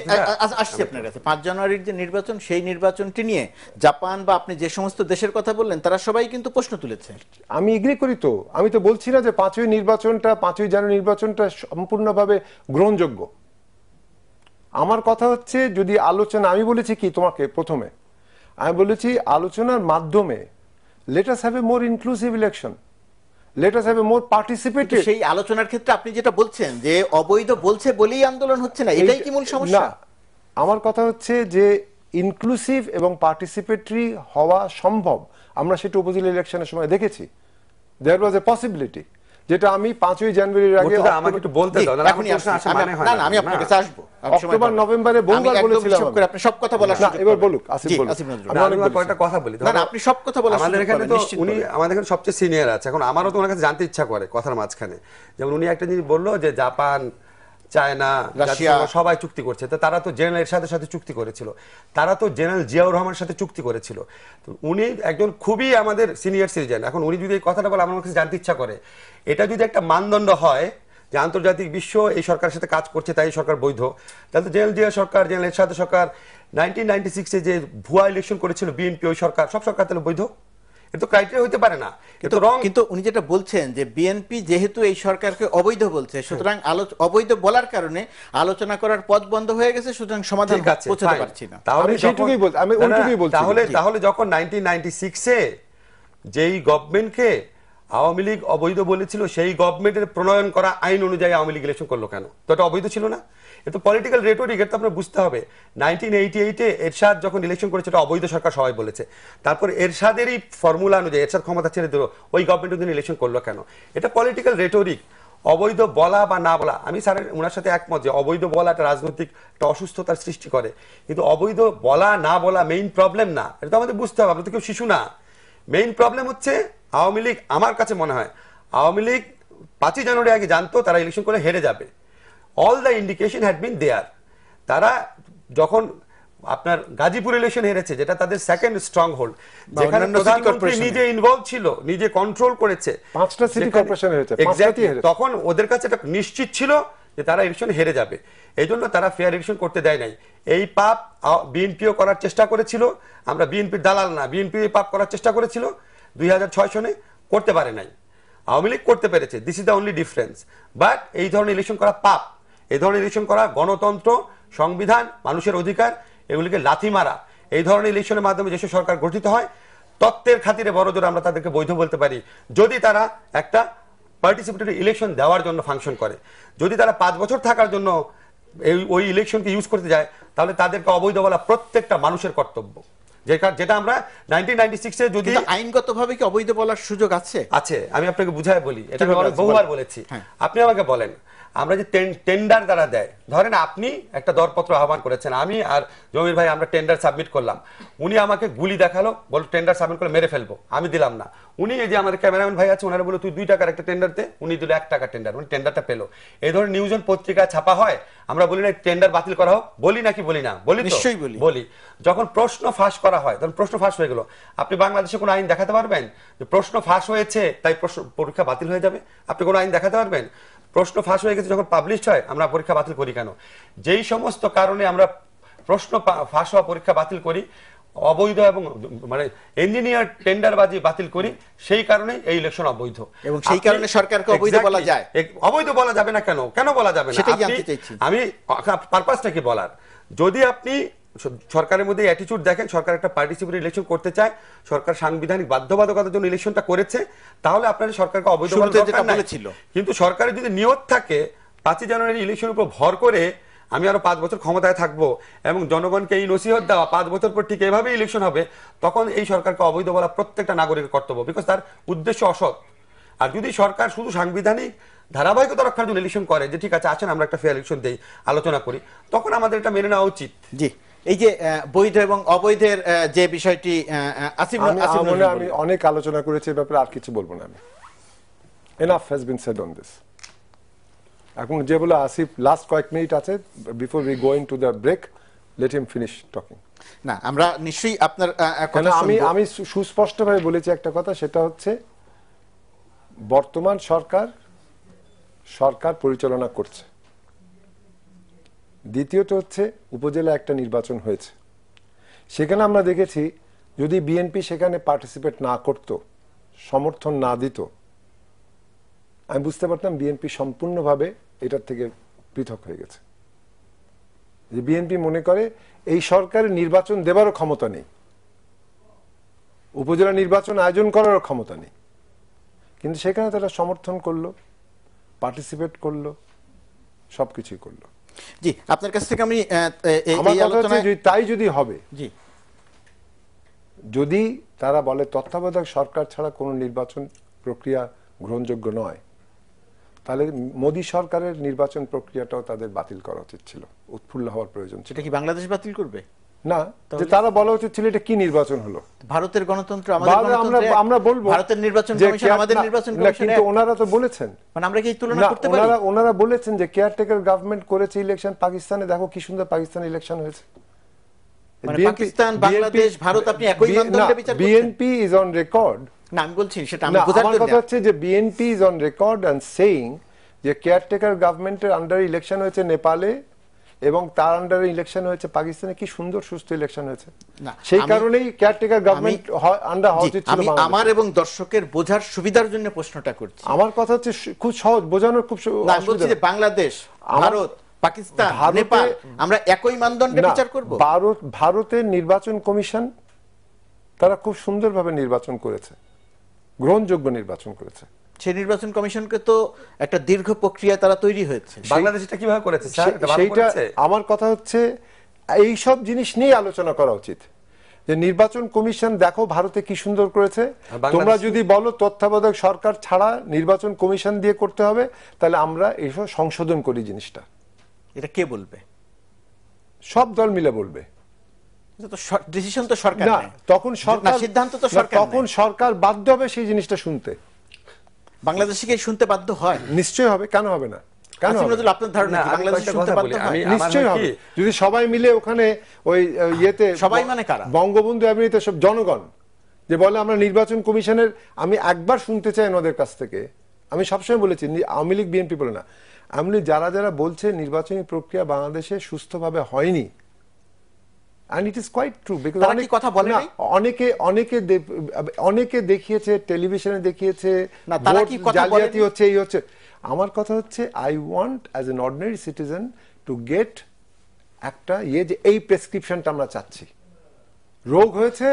আসছে আপনার কাছে 5 জানুয়ারির যে নির্বাচন, সেই নির্বাচনটি নিয়ে জাপান বা আপনি যে সমস্ত দেশের কথা বললেন তারা সবাই কিন্তু প্রশ্ন তুলেছে। আমি এগ্রি করি, তো আমি তো বলছি না যে 5ই জানুয়ারি নির্বাচনটা সম্পূর্ণভাবে গ্রহণযোগ্য। আমার কথা হচ্ছে যদি আলোচনা, আমি বলেছি কি তোমাকে প্রথমে, আমি বলেছি আলোচনার মাধ্যমে let us have a more inclusive election, let us have a more participatory। সেই আলোচনার ক্ষেত্রে আপনি যেটা বলছেন যে অবৈধ বলছে বলেই আন্দোলন হচ্ছে না, এটাই কি মূল সমস্যা? না, আমার কথা হচ্ছে যে ইনক্লুসিভ এবং পার্টিসিপেটরি হওয়া সম্ভব। আমরা সেটা উপজেলা ইলেকশনের সময় দেখেছি, দেয়ার ওয়াজ এ পসিবিলিটি, যেটা আমি 5ই জানুয়ারির আগে আমাকে একটু বলতে দাও, না আমি প্রশ্ন আসা মানে হয় না, আমি আপনার কাছে আসবো অক্টোবর নভেম্বরে বহুবার বলেছিলাম। আপনি সব কথা বলার সুযোগ, এবার বলুক আসিফ, বলুক। আমি অনেক কয়েকটা কথা বলি। না, আপনি সব কথা বলার সুযোগ, আমাদের এখানে তো উনি আমাদের এখানে সবচেয়ে সিনিয়র আছে। এখন আমারও তো ওনার কাছে জানতে ইচ্ছা করে কথার মাঝখানে, যেমন উনি একটা জিনিস বললো যে জাপান, চায়না, রাশিয়া সবাই চুক্তি করছে, তো তারা তো জেনারেল এরশাদের সাথে চুক্তি করেছিল, তারা তো জেনারেল জিয়াউর রহমানের সাথে চুক্তি করেছিল। তো উনি একজন খুবই আমাদের সিনিয়র সিটিজেন। এখন উনি যদি এই কথাটা বলে, আমার কাছে জানতে ইচ্ছা করে, এটা যদি একটা মানদণ্ড হয় যে আন্তর্জাতিক বিশ্ব এই সরকারের সাথে কাজ করছে তাই সরকার বৈধ, তাহলে তো জেনারেল জিয়া সরকার, জেনারেল এরশাদ সরকার, 1996-এ যে ভুয়া ইলেকশন করেছিল বিএনপি, ওই সরকার, সব সরকার তাহলে বৈধ? এটা তো ক্রাইটেরিয়া হতে পারে না। কিন্তু উনি যেটা বলছেন যে বিএনপি যেহেতু এই সরকারকে অবৈধ বলছে, সুতরাং অবৈধ বলার কারণে আলোচনা করার পথ বন্ধ হয়ে গেছে, সুতরাং সমাধান পৌঁছাতে পারছি না। তাহলে যখন 1996-এ যেই গভর্নমেন্টকে আওয়ামী লীগ অবৈধ বলেছিল, সেই গভর্নমেন্টের প্রণয়ন করা আইন অনুযায়ী আওয়ামী লীগ ইলেকশন করলো কেন? তো এটা অবৈধ ছিল না? এটা পলিটিক্যাল রেটরিক, এটা আপনার বুঝতে হবে। 1988-এ এরশাদ যখন ইলেকশন করেছে, এটা অবৈধ সরকার সবাই বলেছে। তারপর এরশাদেরই ফর্মুলা অনুযায়ী এরশাদ ক্ষমতা ছেড়ে দিল, ওই গভর্নমেন্ট ওদিন ইলেকশন করলো কেন? এটা পলিটিক্যাল রেটরিক। অবৈধ বলা বা না বলা, আমি স্যারের ওনার সাথে একমত যে অবৈধ বলা একটা রাজনৈতিক একটা অসুস্থতার সৃষ্টি করে, কিন্তু অবৈধ বলা না বলা মেইন প্রবলেম না, এটা তো আমাদের বুঝতে হবে। আমরা তো কেউ শিশু না। মেইন প্রবলেম হচ্ছে আওয়ামী লীগ, আমার কাছে মনে হয় আওয়ামী লীগ 5ই জানুয়ারি আগে জানতো তারা ইলেকশন করে হেরে যাবে। All the indication had been there. তারা যখন আপনার গাজীপুর ইলেকশন হেরেছে, যেটা তাদের সেকেন্ড স্ট্রং হোল্ড, যেখানে প্রধানমন্ত্রী নিজে ইনভলভ ছিল, নিজে কন্ট্রোল করেছে, 5টা সিটি কর্পোরেশন হয়েছে, তখন ওদের কাছে এটা নিশ্চিত ছিল যে তারা ইলেকশন হেরে যাবে। এই জন্য তারা ফেয়ার ইলেকশন করতে দেয় নাই। এই পাপ বিএনপিও করার চেষ্টা করেছিল, আমরা বিএনপির দালাল না, বিএনপি এই পাপ করার চেষ্টা করেছিল 2006 সনে, করতে পারে নাই। আওয়ামী লীগ করতে পেরেছে, this is the only difference. But এই ধরনের ইলেকশন করা পাপ, এই ধরনের ইলেকশন করা গণতন্ত্র সংবিধান, মানুষের অধিকার এগুলিকে লাথি মারা এই ধরনের ইলেকশনের মাধ্যমে যেসব সরকার গঠিত হয় তত্ত্বের খাতিরে বড়জোর আমরা তাদেরকে বৈধ বলতে পারি যদি তারা একটা পার্টিসিপেটরি ইলেকশন দেওয়ার জন্য ফাংশন করে। যদি তারা 5 বছর থাকার জন্য ওই ইলেকশনকে ইউজ করতে যায় তাহলে তাদেরকে অবৈধ বলা প্রত্যেকটা মানুষের কর্তব্য, যেটা আমরা 1996 এ যদি আইনগতভাবে কি অবৈধ বলার সুযোগ আছে? আছে, আমি আপনাকে বুঝায় বলি, এটা আমি অনেক বহুবার বলেছি। আপনি আমাকে বলেন, আমরা যে টেন্ডার দ্বারা দেয়, ধরেন আপনি একটা দরপত্র আহ্বান করেছেন, আমি আর জমির ভাই আমরা টেন্ডার সাবমিট করলাম, উনি আমাকে গুলি দেখালো, বল টেন্ডার সাবমিট করে মেরে ফেলবো, আমি দিলাম না। উনি এই যে আমাদের ক্যামেরাম্যান ভাই আছে ওনারা বলে তুই 2 টাকার একটা টেন্ডার দে, উনি দিল 1 টাকা টেন্ডার, উনি টেন্ডারটা পেলো। এই ধরনের নিউজন পত্রিকায় ছাপা হয়, আমরা বলি না টেন্ডার বাতিল করা হোক, বলি নাকি বলি না? বলি, নিশ্চয়ই বলি। যখন প্রশ্ন ফাঁস করা হয় তখন প্রশ্ন ফাঁস হয়ে গেল, আপনি বাংলাদেশে কোনো আইন দেখাতে পারবেন যে প্রশ্ন ফাঁস হয়েছে তাই পরীক্ষা বাতিল হয়ে যাবে? আপনি কোনো আইন দেখাতে পারবেন? প্রশ্ন ফাঁস হয়ে গেছে যখন পাবলিশ হয় আমরা পরীক্ষা বাতিল করি কেন? যেই সমস্ত কারণে আমরা প্রশ্ন ফাঁস হওয়া পরীক্ষা বাতিল করি, অবৈধ এবং মানে ইঞ্জিনিয়ার টেন্ডারবাজি বাতিল করি, সেই কারণে এই ইলেকশন অবৈধ। এবং সেই কারণে সরকারকে অবৈধ বলা যায়? অবৈধ বলা যাবে না কেন? কেন বলা যাবে না? আমি পারপাসটা কি বলার, যদি আপনি সরকারের মধ্যে অ্যাটিটিউড দেখেন, সরকার একটা পার্টিসিপেটরি ইলেকশন করতে চায়, সরকার সাংবিধানিক বাধ্যবাধকতার জন্য ইলেকশনটা করেছে, তাহলে আপনার সরকারকে অবৈধ বলা দরকার নাই। কিন্তু সরকারের যদি নিয়ত থাকে 5 জানুয়ারি ইলেকশনের উপর ভর করে আমি আরো 5 বছর ক্ষমতায় থাকবো এবং জনগণকে এই নসিহত দেওয়া 5 বছর পর ঠিক এভাবে ইলেকশন হবে, তখন এই সরকারকে অবৈধ বলা প্রত্যেকটা নাগরিকের কর্তব্য, বিকজ তার উদ্দেশ্য অসৎ। আর যদি সরকার শুধু সাংবিধানিক ধারাবাহিকতা রক্ষার জন্য ইলেকশন করে যে ঠিক আছে আসেন আমরা একটা ফেয়ার ইলেকশন দেই, আলোচনা করি, তখন আমাদের এটা মেনে নেওয়া উচিত। জি, এই যে বৈধ এবং অবৈধের যে বিষয়টি আমি অনেক আলোচনা করেছি এই ব্যাপারে, আর কিছু বলবো না আমি। Enough has been said on this. এখন যে বলে আসিফ লাস্ট কয়েক মিনিট আছে before we go into the break, let him finish talking. না, আমরা নিশ্চয়ই আপনার কথা শুনবো। আমি সুস্পষ্টভাবে বলেছি একটা কথা, সেটা হচ্ছে বর্তমান সরকার পরিচালনা করছে। দ্বিতীয়ত হচ্ছে উপজেলা একটা নির্বাচন হয়েছে, সেখানে আমরা দেখেছি যদি বিএনপি সেখানে পার্টিসিপেট না করত, সমর্থন না দিত, আমি বুঝতে পারতাম বিএনপি সম্পূর্ণভাবে এটার থেকে পৃথক হয়ে গেছে। যে বিএনপি মনে করে এই সরকারের নির্বাচন দেবারও ক্ষমতা নেই, উপজেলা নির্বাচন আয়োজন করারও ক্ষমতা নেই, কিন্তু সেখানে তারা সমর্থন করলো, পার্টিসিপেট করলো, সবকিছুই করলো। জি, আপনার কাছ থেকে আমি তাই যদি হবে, জি, যদি তারা বলে তত্ত্বাবধায়ক সরকার ছাড়া কোনো নির্বাচন প্রক্রিয়া গ্রহণযোগ্য নয়, তাহলে মোদী সরকারের নির্বাচন প্রক্রিয়াটাও তাদের বাতিল করা উচিত ছিল, উৎফুল্ল হওয়ার প্রয়োজন ছিল। এটা কি বাংলাদেশ বাতিল করবে? না, যে তারা বলা উচিত ছিল এটা কি নির্বাচন হলো? ভারতের গণতন্ত্র আমাদের, আমরা বলবো ভারতের নির্বাচন কমিশন আমাদের নির্বাচন কমিশন, কিন্তু ওনারা তো বলেছেন, মানে আমরা কি তুলনা করতে পারি? ওনারা বলেছেন যে কেয়ারটেকার গভর্নমেন্ট করেছে ইলেকশন, পাকিস্তানে দেখো কি সুন্দর পাকিস্তান ইলেকশন হয়েছে। মানে পাকিস্তান, বাংলাদেশ, ভারত আপনি একই মানদণ্ডে বিচার করছেন? বিএনপি ইজ অন রেকর্ড, না আমি বলছি সেটা আমি বোঝার জন্য, আমার কথা হচ্ছে যে BNP is on record and saying যে কেয়ারটেকার গভর্নমেন্টের আন্ডারে ইলেকশন হয়েছে নেপালে এবং তার আন্ডারে ইলেকশন হয়েছে পাকিস্তানে, কি সুন্দর সুস্থ ইলেকশন হয়েছে। সেই কারণেই কেয়ারটেকার গভর্নমেন্ট আন্ডার হওয়া উচিত ছিল। আমি আমার এবং দর্শকের বোঝার সুবিধার জন্য প্রশ্নটা করছি। আমার কথা হচ্ছে খুব সহজ, বোঝানোর খুব সহজ। আমি বলছি যে বাংলাদেশ, ভারত, পাকিস্তান, নেপাল আমরা একই মানদণ্ডে বিচার করব? ভারতের নির্বাচন কমিশন তারা খুব সুন্দরভাবে নির্বাচন করেছে, গ্রহণযোগ্য নির্বাচন করেছে। সেই নির্বাচন কমিশনকে তো একটা দীর্ঘ প্রক্রিয়া তারা তৈরি হয়েছে। বাংলাদেশ এটা কিভাবে করেছে সেইটা আমার কথা হচ্ছে এই সব জিনিস নিয়ে আলোচনা করা উচিত, যে নির্বাচন কমিশন দেখো ভারতে কি সুন্দর করেছে, তোমরা যদি বলো তত্ত্বাবধায়ক সরকার ছাড়া নির্বাচন কমিশন দিয়ে করতে হবে, তাহলে আমরা এইসব সংশোধন করি জিনিসটা। এটা কে বলবে? সব দল মিলে বলবে। ডিসিশন তো সরকার না, তখন সরকার সিদ্ধান্ত তো সরকার, তখন সরকার বাধ্য হবে সেই জিনিসটা শুনতে। বাংলাদেশে কি শুনতে বাধ্য হয়? নিশ্চয়ই হবে, কেন হবে না? কেন আপনার ধারণা কি বাংলাদেশে শুনতে বাধ্য হয়? নিশ্চয়ই হবে, যদি সবাই মিলে ওখানে ওই ইয়েতে, সবাই মানে কারা? বঙ্গবন্ধু এমনিতে সব জনগণ যে বলে আমরা নির্বাচন কমিশনের, আমি একবার শুনতে চাই ওদের কাছ থেকে, আমি সবসময় বলেছি আওয়ামী লীগ বিএনপি বলে না, আওয়ামী লীগ যারা যারা বলছে নির্বাচনী প্রক্রিয়া বাংলাদেশে সুস্থভাবে হয়নি, and it is quite true, because অনেকে দেখিয়েছে, টেলিভিশনে দেখিয়েছে জালিয়াতি হচ্ছে, এই হচ্ছে। আমার কথা হচ্ছে I want as an ordinary citizen to get একটা যে এই প্রেসক্রিপশনটা আমরা চাচ্ছি। রোগ হয়েছে,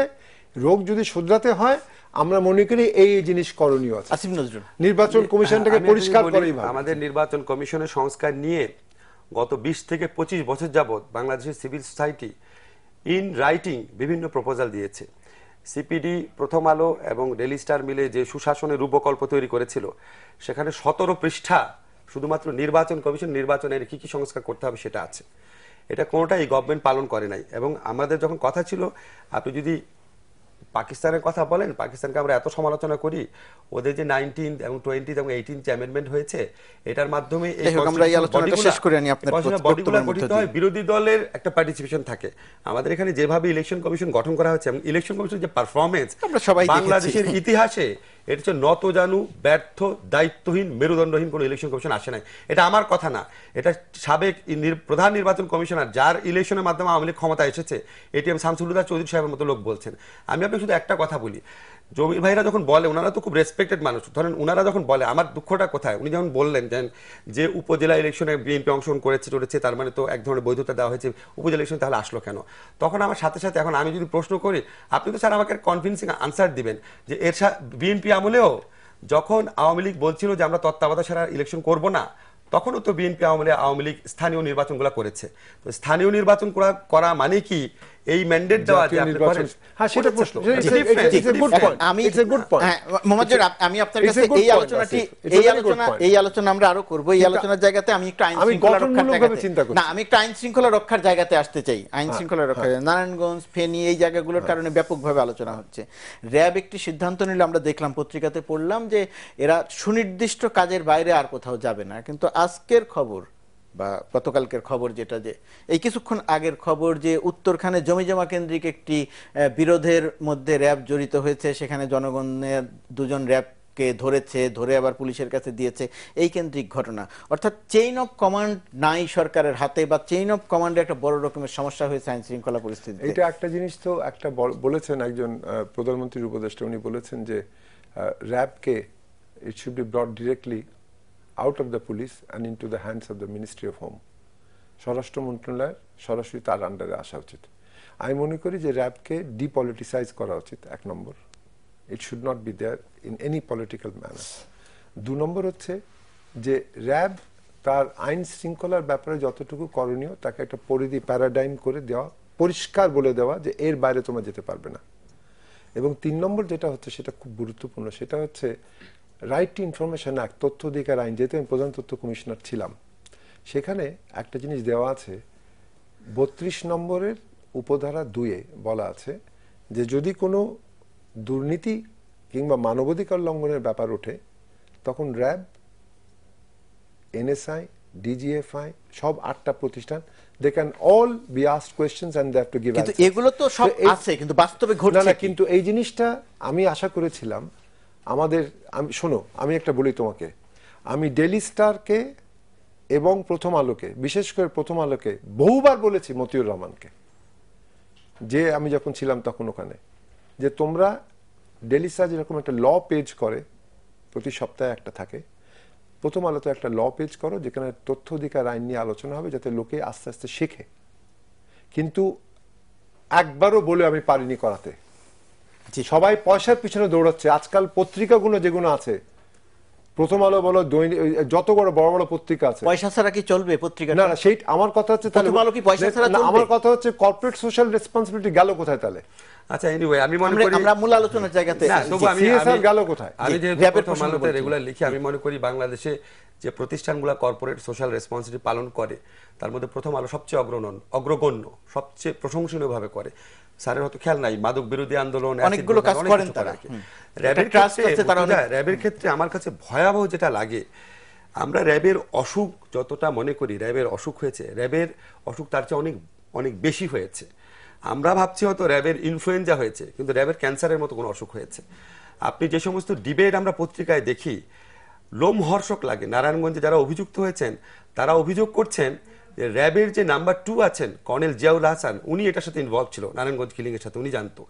রোগ যদি শুধরাতে হয় আমরা মনে করি এই জিনিস করণীয় আছে। আসিফ নজরুল, নির্বাচন কমিশনটাকে আমি পরিষ্কার বলি, করেই ভালো। আমাদের নির্বাচন কমিশনের সংস্কার নিয়ে গত 20 থেকে 25 বছর যাবত বাংলাদেশের সিভিল সোসাইটি ইন রাইটিং বিভিন্ন প্রপোজাল দিয়েছে। সিপিডি, প্রথম আলো এবং ডেইলি স্টার মিলে যে সুশাসনের রূপকল্প তৈরি করেছিল সেখানে 17 পৃষ্ঠা শুধুমাত্র নির্বাচন কমিশন নির্বাচনের কি কি সংস্কার করতে হবে সেটা আছে। এটা কোনোটাই গভর্নমেন্ট পালন করে নাই। এবং আমাদের যখন কথা ছিল, আপনি যদি পাকিস্তানের কথা বলেন, পাকিস্তানকে আমরা এত সমালোচনা করি, ওদের যে 19 এবং 20 এবং 18 যে অ্যামেন্ডমেন্ট হয়েছে এটার মাধ্যমে এই বডিগুলো গঠিত হয়, বিরোধী দলের একটা পার্টিসিপেশন থাকে। আমাদের এখানে যেভাবে ইলেকশন কমিশন গঠন করা হচ্ছে এবং ইলেকশন কমিশনের যে পারফরমেন্স বাংলাদেশের ইতিহাসে, এটা হচ্ছে নতজানু, ব্যর্থ, দায়িত্বহীন, মেরুদণ্ডহীন কোনো ইলেকশন কমিশন আসে নাই। এটা আমার কথা না, এটা সাবেক প্রধান নির্বাচন কমিশনার, যার ইলেকশনের মাধ্যমে আওয়ামী লীগ ক্ষমতা এসেছে, এটিএম শামসুল হুদা চৌধুরী সাহেবের মতো লোক বলছেন। আমি আপনাকে শুধু একটা কথা বলি, জমির ভাইরা যখন বলে, ওনারা তো খুব রেসপেক্টেড মানুষ, ধরেন ওনারা যখন বলে, আমার দুঃখটা কোথায়, উনি যখন বললেন যে উপজেলা ইলেকশনে বিএনপি অংশগ্রহণ করেছে তার মানে তো এক ধরনের বৈধতা দেওয়া হয়েছে, উপজেলা ইলেকশন তাহলে আসলো কেন? তখন আমার সাথে সাথে এখন আমি যদি প্রশ্ন করি, আপনি তো স্যার আমাকে কনভিন্সিং আনসার দিবেন যে এর বিএনপি আমলেও যখন আওয়ামী লীগ বলছিল যে আমরা তত্ত্বাবধায়ক ছাড়া ইলেকশন করব না, তখনও তো বিএনপি আওয়ামী লীগ স্থানীয় নির্বাচনগুলো করেছে। তো স্থানীয় নির্বাচন করা মানে কি এই ম্যান্ডেট দেওয়া যে আপনি করেন? হ্যাঁ, সেটা প্রশ্ন। আমি আপনার কাছে এই আলোচনা আমরা আরো করব। এই আলোচনার জায়গাতে আমি একটু আইন শৃঙ্খলা রক্ষার জায়গাতে আমি একটু আইন শৃঙ্খলা রক্ষার জায়গাতে আসতে চাই। আইন শৃঙ্খলা রক্ষা, নারায়ণগঞ্জ, ফেনী, এই জায়গাগুলোর কারণে ব্যাপকভাবে আলোচনা হচ্ছে। র্যাব একটি সিদ্ধান্ত নিলে, আমরা দেখলাম, পত্রিকাতে পড়লাম যে এরা সুনির্দিষ্ট কাজের বাইরে আর কোথাও যাবে না। কিন্তু আজকের খবর বা গতকালকের খবর, যেটা যে এই কিছুক্ষণ আগের খবর, যে উত্তরখানে জমিজমা কেন্দ্রিক একটি বিরোধের মধ্যে র্যাব জড়িত হয়েছে, সেখানে জনগণের 2 জন র্যাবকে ধরে আবার পুলিশের কাছে দিয়েছে, এই কেন্দ্রিক ঘটনা। অর্থাৎ চেইন অফ কমান্ড নাই সরকারের হাতে, বা চেইন অফ কমান্ডে একটা বড় রকমের সমস্যা হয়েছে আইন শৃঙ্খলা পরিস্থিতি। এটা একটা জিনিস তো একটা বলেছেন একজন প্রধানমন্ত্রীর উপদেষ্টা, উনি বলেছেন যে র্যাবকে it should be brought directly out of the police and into the hands of the Ministry of Home. স্বরাষ্ট্র মন্ত্রণালয় সরাসরি তার আন্ডারে আসা উচিত। আমি মনে করি যে র্যাবকে ডিপলিটিসাইজ করা উচিত, 1 নম্বর। It should not be there in any political manner. 2 নম্বর হচ্ছে যে র্যাব তার আইন শৃঙ্খলার ব্যাপারে যতটুকু করণীয় তাকে একটা পরিধি, প্যারাডাইম করে দেওয়া, পরিষ্কার বলে দেওয়া যে এর বাইরে তোমরা যেতে পারবে না। এবং 3 নম্বর যেটা হচ্ছে, সেটা খুব গুরুত্বপূর্ণ, সেটা হচ্ছে রাইট টু ইনফরমেশন অ্যাক্ট, তথ্য অধিকার আইন। যেহেতু আমি প্রধান তথ্য কমিশনার ছিলাম, সেখানে একটা জিনিস দেওয়া আছে, 32 নম্বরের উপধারা 2-এ বলা আছে যে যদি কোনো দুর্নীতি কিংবা মানবাধিকার লঙ্ঘনের ব্যাপার ওঠে, তখন র্যাব, এনএসআই, ডিজিএফআই, সব 8টা প্রতিষ্ঠান, they can all be asked questions and they have to give answers. কিন্তু এগুলো তো সব আছে, কিন্তু বাস্তবে ঘটছে না। কিন্তু এই জিনিসটা আমি আশা করেছিলাম আমাদের, শোনো আমি একটা বলি তোমাকে, আমি ডেইলি স্টারকে এবং প্রথম আলোকে, বিশেষ করে প্রথম আলোকে বহুবার বলেছি, মতিউর রহমানকে, যে আমি যখন ছিলাম তখন ওখানে, যে তোমরা ডেইলি স্টার যেরকম একটা ল পেজ করে, প্রতি সপ্তাহে একটা থাকে, প্রথম আলোতে একটা ল পেজ করো যেখানে তথ্য অধিকার আইন নিয়ে আলোচনা হবে, যাতে লোকে আস্তে আস্তে শেখে। কিন্তু একবারও বলে আমি পারিনি করাতে। সবাই পয়সার পিছনে দৌড়াচ্ছে। আজকাল পত্রিকাগুলো যেগুলো আছে, প্রথম আলো বলো, যত বড় বড় পত্রিকা আছে, পয়সা ছাড়া কি চলবে পত্রিকা? না, সেই আমার কথা হচ্ছে, প্রথম আলো কি পয়সা ছাড়া চলবে? আমার কথা হচ্ছে কর্পোরেট সোশ্যাল রেসপন্সিবিলিটি গেল কোথায় তাহলে? আচ্ছা, এনিওয়ে আমি মনে করি আমরা মূল আলোচনার জায়গাতে সিএসআর গেল কোথায়? আমি যে প্রথম আলোতে রেগুলার লিখি, আমি মনে করি বাংলাদেশে যে প্রতিষ্ঠানগুলো কর্পোরেট সোশ্যাল রেসপন্সিবিলিটি পালন করে, তার মধ্যে প্রথম আলো সবচেয়ে অগ্রগণ্য, সবচেয়ে প্রশংসনীয়ভাবে করে। স্যারের হয়তো খেয়াল নাই, মাদক বিরোধী আন্দোলন, অনেকগুলো কাজ করেন তারা। র্যাবের ক্ষেত্রে আমার কাছে ভয়াবহ যেটা লাগে, আমরা র্যাবের অসুখ যতটা মনে করি র্যাবের অসুখ হয়েছে, র্যাবের অসুখ তার চেয়ে অনেক অনেক বেশি হয়েছে। আমরা ভাবছি হয়তো র্যাবের ইনফ্লুয়েঞ্জা হয়েছে, কিন্তু র্যাবের ক্যান্সারের মতো কোনো অসুখ হয়েছে। আপনি যে সমস্ত ডিবেট আমরা পত্রিকায় দেখি, লোমহর্ষক লাগে। নারায়ণগঞ্জে যারা অভিযুক্ত হয়েছেন, তারা অভিযোগ করছেন যে র্যাবের যে নাম্বার 2 আছেন কর্নেল জিয়াউল হাসান, উনি এটার সাথে ইনভলভ ছিল, নারায়ণগঞ্জ কিলিং এর সাথে, উনি জানতো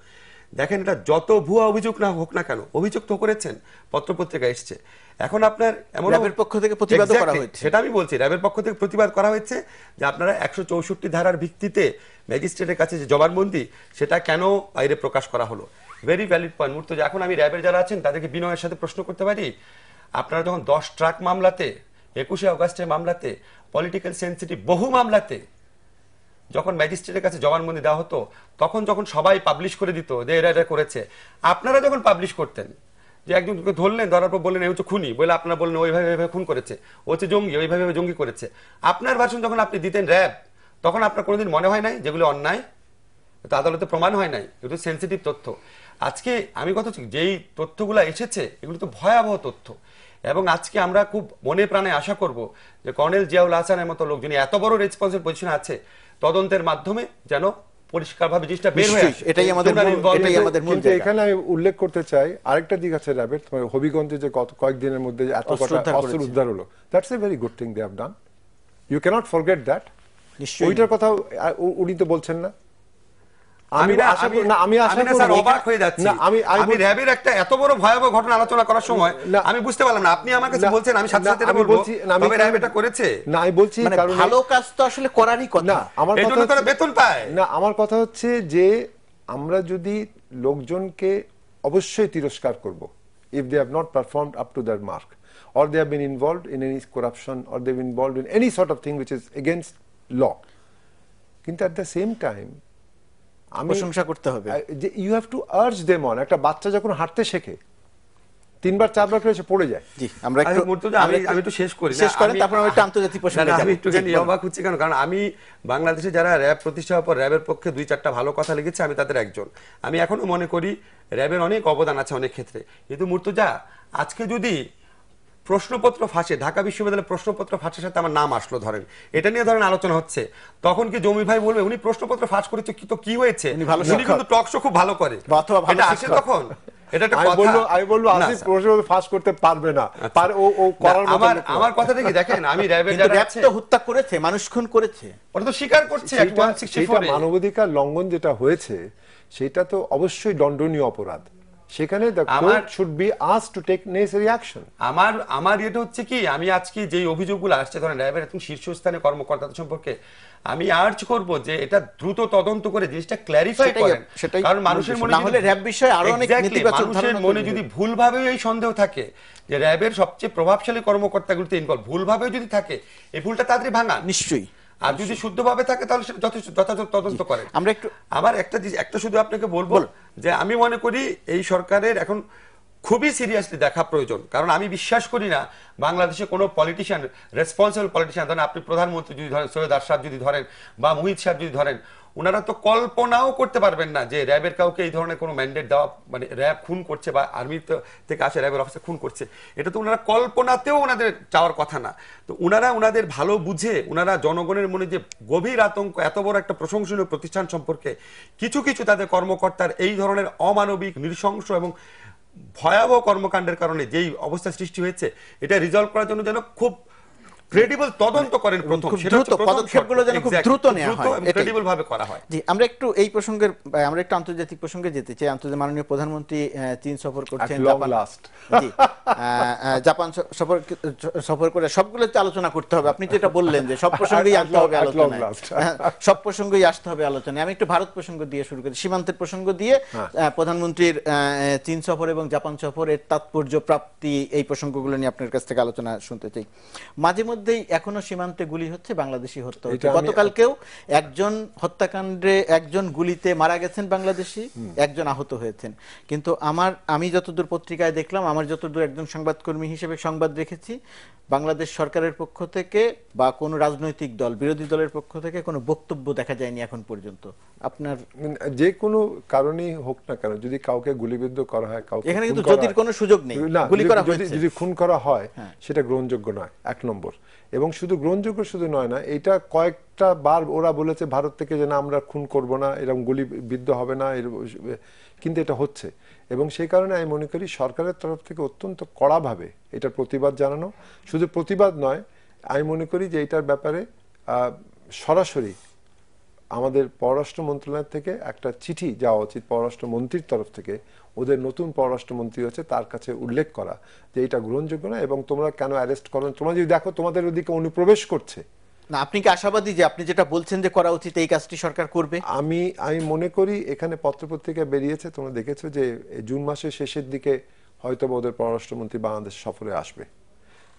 দেখেন এটা যত ভুয়া অভিযোগ না হোক না কেন, অভিযোগ তো করেছেন, পত্রপত্রিকা এসছে। এখন আপনার এমন র্যাবের পক্ষ থেকে প্রতিবাদ করা হয়েছে, সেটা আমি বলছি, র্যাবের পক্ষ থেকে প্রতিবাদ করা হয়েছে যে আপনারা 164 ধারার ভিত্তিতে ম্যাজিস্ট্রেটের কাছে যে জবানবন্দি সেটা কেন বাইরে প্রকাশ করা হলো। Very valid point Murtaza. এখন আমি র্যাবের যারা আছেন তাদেরকে বিনয়ের সাথে প্রশ্ন করতে পারি, আপনারা যখন 10 ট্রাক মামলাতে, 21শে অগাস্টের মামলাতে, পলিটিক্যাল সেন্সিটিভ বহু মামলাতে যখন ম্যাজিস্ট্রেটের কাছে জবানবন্দি দেওয়া হতো, তখন যখন সবাই পাবলিশ করে দিত যে এরা এটা করেছে, আপনারা যখন পাবলিশ করতেন যে একজনকে ধরলেন, ধরার পর বললেন এই হচ্ছে খুনি, বলে আপনারা বললেন ওইভাবে খুন করেছে, ও হচ্ছে জঙ্গি, ওইভাবে জঙ্গি করেছে, আপনার ভার্সন যখন আপনি দিতেন র্যাব, তখন আপনার কোনোদিন মনে হয় নাই যেগুলো অন্যায়? তো আদালতে প্রমাণ হয় নাই, এগুলো সেন্সিটিভ তথ্য। আজকে আমি কথা হচ্ছে যেই তথ্যগুলো এসেছে এগুলো তো ভয়াবহ তথ্য, এবং আজকে আমরা খুব মনে প্রাণে আশা করব যে কর্নেল জিয়াউল হাসানের মতো লোক যিনি এত বড় রেসপন্সিবল পজিশনে আছে, তদন্তের মাধ্যমে যেন পরিষ্কারভাবে জিনিসটা বের হয়ে আসে। এটাই আমাদের মূল কিন্তু এখানে আমি উল্লেখ করতে চাই আরেকটা দিক আছে র্যাবের, হবিগঞ্জে যে গত কয়েকদিনের মধ্যে এত কটা অস্ত্র উদ্ধার হলো, that's a very good thing they have done, you can't forget that. ওইটার কথা উনি তো বলছেন না। আমি অবাক হয়ে যাচ্ছি, আমি র্যাবের একটা এত বড় ভয়াবহ ঘটনা আলোচনা করার সময় আমি বুঝতে পারলাম না, আপনি আমার কাছে বলছেন আমি সাথে সাথে বলছি তবে র্যাব এটা করেছে না, আমি বলছি কারণ ভালো কাজ তো আসলে করারই কথা, আমার কথা তারা বেতন পায় না। আমার কথা হচ্ছে যে আমরা যদি লোকজনকে অবশ্যই তিরস্কার করব if they have not performed up to their mark or they have been involved in any corruption or they've been involved in any sort of thing which is against law, কিন্তু at the same time প্রশংসা করতে হবে যে you have to urge them on. একটা বাচ্চা যখন হাঁটতে শেখে 3বার 4বার করে পড়ে যায়। জি, আমরা একটু আমি একটু শেষ করি, শেষ করেন, তারপর আমরা একটু আন্তর্জাতিক প্রসঙ্গে যাব। আমি একটুখানি অবাক হচ্ছি কারণ আমি বাংলাদেশে যারা র্যাব প্রতিষ্ঠা হওয়ার পর র্যাবের পক্ষে 2-4টা ভালো কথা লিখেছে, আমি তাদের একজন। আমি এখনো মনে করি র্যাবের অনেক অবদান আছে অনেক ক্ষেত্রে, কিন্তু মুর্তজা আজকে যদি প্রশ্নপত্র ফাঁসে, ঢাকা বিশ্ববিদ্যালয়ের প্রশ্নপত্র ফাঁসের সাথে আমার নাম আসলো, ধরেন এটা নিয়ে ধরেন আলোচনা হচ্ছে, তখন কি জমি ভাই বলবে উনি প্রশ্নপত্র ফাঁস করেছে কি, তো কি হয়েছে, উনি কিন্তু টক শো খুব ভালো করে, এটা আসে তখন এটা একটা কথা। আমি বলবো আসিফ প্রশ্নপত্র ফাঁস করতে পারবে না, পারে ও করার মতো। আমার কথাটা কি দেখেন, আমি র্যাবের যারা আছে, তো হত্যা করেছে, মানুষ খুন করেছে, ওরা তো স্বীকার করছে। সেটা মানবাধিকার লঙ্ঘন যেটা হয়েছে সেটা তো অবশ্যই দণ্ডনীয় অপরাধ, সেখানে the court should be asked to take necessary action. আমার এটা হচ্ছে কি, আমি আজকে যে অভিযোগগুলো আসছে ধরেন র্যাবের একদম শীর্ষস্থানীয় কর্মকর্তাদের সম্পর্কে, আমি আর্জ করব যে এটা দ্রুত তদন্ত করে জিনিসটা ক্ল্যারিফাই করেন, কারণ মানুষের মনে না হলে র্যাব বিষয়ে আরো অনেক নেতিবাচক ধারণা মনে যদি ভুলভাবে এই সন্দেহ থাকে যে র্যাবের সবচেয়ে প্রভাবশালী কর্মকর্তাগুলোতে ইনভলভ, ভুলভাবে যদি থাকে এই ভুলটা তাড়াতাড়ি ভাঙা নিশ্চয়ই, আর যদি শুদ্ধভাবে থাকে তাহলে সেটা যথাযথ তদন্ত করে। আমরা একটু আমার একটা শুধু আপনাকে বলবো যে আমি মনে করি এই সরকারের এখন খুবই সিরিয়াসলি দেখা প্রয়োজন, কারণ আমি বিশ্বাস করি না বাংলাদেশে কোনো পলিটিশিয়ান, রেসপন্সিবল পলিটিশিয়ান, ধরেন আপনি প্রধানমন্ত্রী যদি ধরেন, সৈয়দ আশরাফ যদি ধরেন, বা মুহিত সাহেব যদি ধরেন, ওনারা তো কল্পনাও করতে পারবেন না যে র্যাবের কাউকে এই ধরনের কোনো ম্যান্ডেট দেওয়া, মানে র্যাব খুন করছে বা আর্মি থেকে আসে র্যাবের অফিসে খুন করছে, এটা তো ওনারা কল্পনাতেও ওনাদের চাওয়ার কথা না। তো ওনারা ওনাদের ভালো বুঝে, ওনারা জনগণের মনে যে গভীর আতঙ্ক, এত বড় একটা প্রশংসনীয় প্রতিষ্ঠান সম্পর্কে কিছু কিছু তাদের কর্মকর্তার এই ধরনের অমানবিক, নৃশংস এবং ভয়াবহ কর্মকাণ্ডের কারণে যেই অবস্থা সৃষ্টি হয়েছে, এটা রিজলভ করার জন্য যেন খুব ক্রেডিবল তদন্ত করেন, প্রথম পদক্ষেপগুলো যেন খুব দ্রুত নেওয়া হয়, ক্রেডিবল ভাবে করা হয়। জি, আমরা একটু এই প্রসঙ্গের, আমরা একটু আন্তর্জাতিক প্রসঙ্গে যেতে চাই। আন্তর্জাতিক মাননীয় প্রধানমন্ত্রী চীন সফর করছেন, জাপান সফর করে সবগুলোতে আলোচনা করতে হবে। আপনি যেটা বললেন যে সব প্রসঙ্গেই আনতে হবে আলোচনায়, সব প্রসঙ্গই আসতে হবে আলোচনায়। আমি একটু ভারত প্রসঙ্গ দিয়ে শুরু করি, সীমান্তের প্রসঙ্গ দিয়ে। প্রধানমন্ত্রীর চীন সফর এবং জাপান সফরের তাৎপর্য, প্রাপ্তি, এই প্রসঙ্গগুলো নিয়ে আপনার কাছ থেকে আলোচনা শুনতে চাই। মাঝে মধ্যেই এখনো সীমান্তে গুলি হচ্ছে, বাংলাদেশি হত্যা হচ্ছে। গতকালকেও একজন হত্যাকাণ্ডে, একজন গুলিতে মারা গেছেন বাংলাদেশি, একজন আহত হয়েছেন। কিন্তু আমি যতদূর পত্রিকায় দেখলাম, আমার যতদূর একজন সংবাদকর্মী হিসেবে সংবাদ রেখেছি, বাংলাদেশ সরকারের পক্ষ থেকে বা কোনো রাজনৈতিক দল, বিরোধী দলের পক্ষ থেকে কোনো বক্তব্য দেখা যায়নি এখন পর্যন্ত। আপনার যে কোনো কারণেই হোক না কেন, যদি কাউকে গুলিবিদ্ধ করা হয়, কাউকে এখানে কিন্তু যদির কোনো সুযোগ নেই, গুলি করা হয়েছে, যদি খুন করা হয় সেটা গ্রহণযোগ্য নয়, 1 নম্বর। এবং শুধু গ্রহণযোগ্য শুধু নয় না, এটা কয়েকটা বার ওরা বলেছে ভারত থেকে যে না আমরা খুন করব না, এরকম গুলিবিদ্ধ হবে না, কিন্তু এটা হচ্ছে। এবং সেই কারণে আমি মনে করি সরকারের তরফ থেকে অত্যন্ত কড়াভাবে এটার প্রতিবাদ জানানো, শুধু প্রতিবাদ নয়, আমি মনে করি যে এটার ব্যাপারে সরাসরি আমাদের পররাষ্ট্র মন্ত্রণালয় থেকে একটা চিঠি যাওয়া উচিত পররাষ্ট্রমন্ত্রীর তরফ থেকে, ওদের নতুন পররাষ্ট্রমন্ত্রী হচ্ছে তার কাছে উল্লেখ করা যে এটা গ্রহণযোগ্য না এবং তোমরা কেন অ্যারেস্ট করো, তোমরা যদি দেখো তোমাদের ওদিকে অনুপ্রবেশ করছে। না, আপনি কি আশাবাদী যে আপনি যেটা বলছেন যে করা উচিত এই কাজটি সরকার করবে? আমি মনে করি এখানে পত্রপত্রিকা বেরিয়েছে, তোমরা দেখেছো যে জুন মাসের শেষের দিকে হয়তো ওদের পররাষ্ট্রমন্ত্রী বাংলাদেশ সফরে আসবে।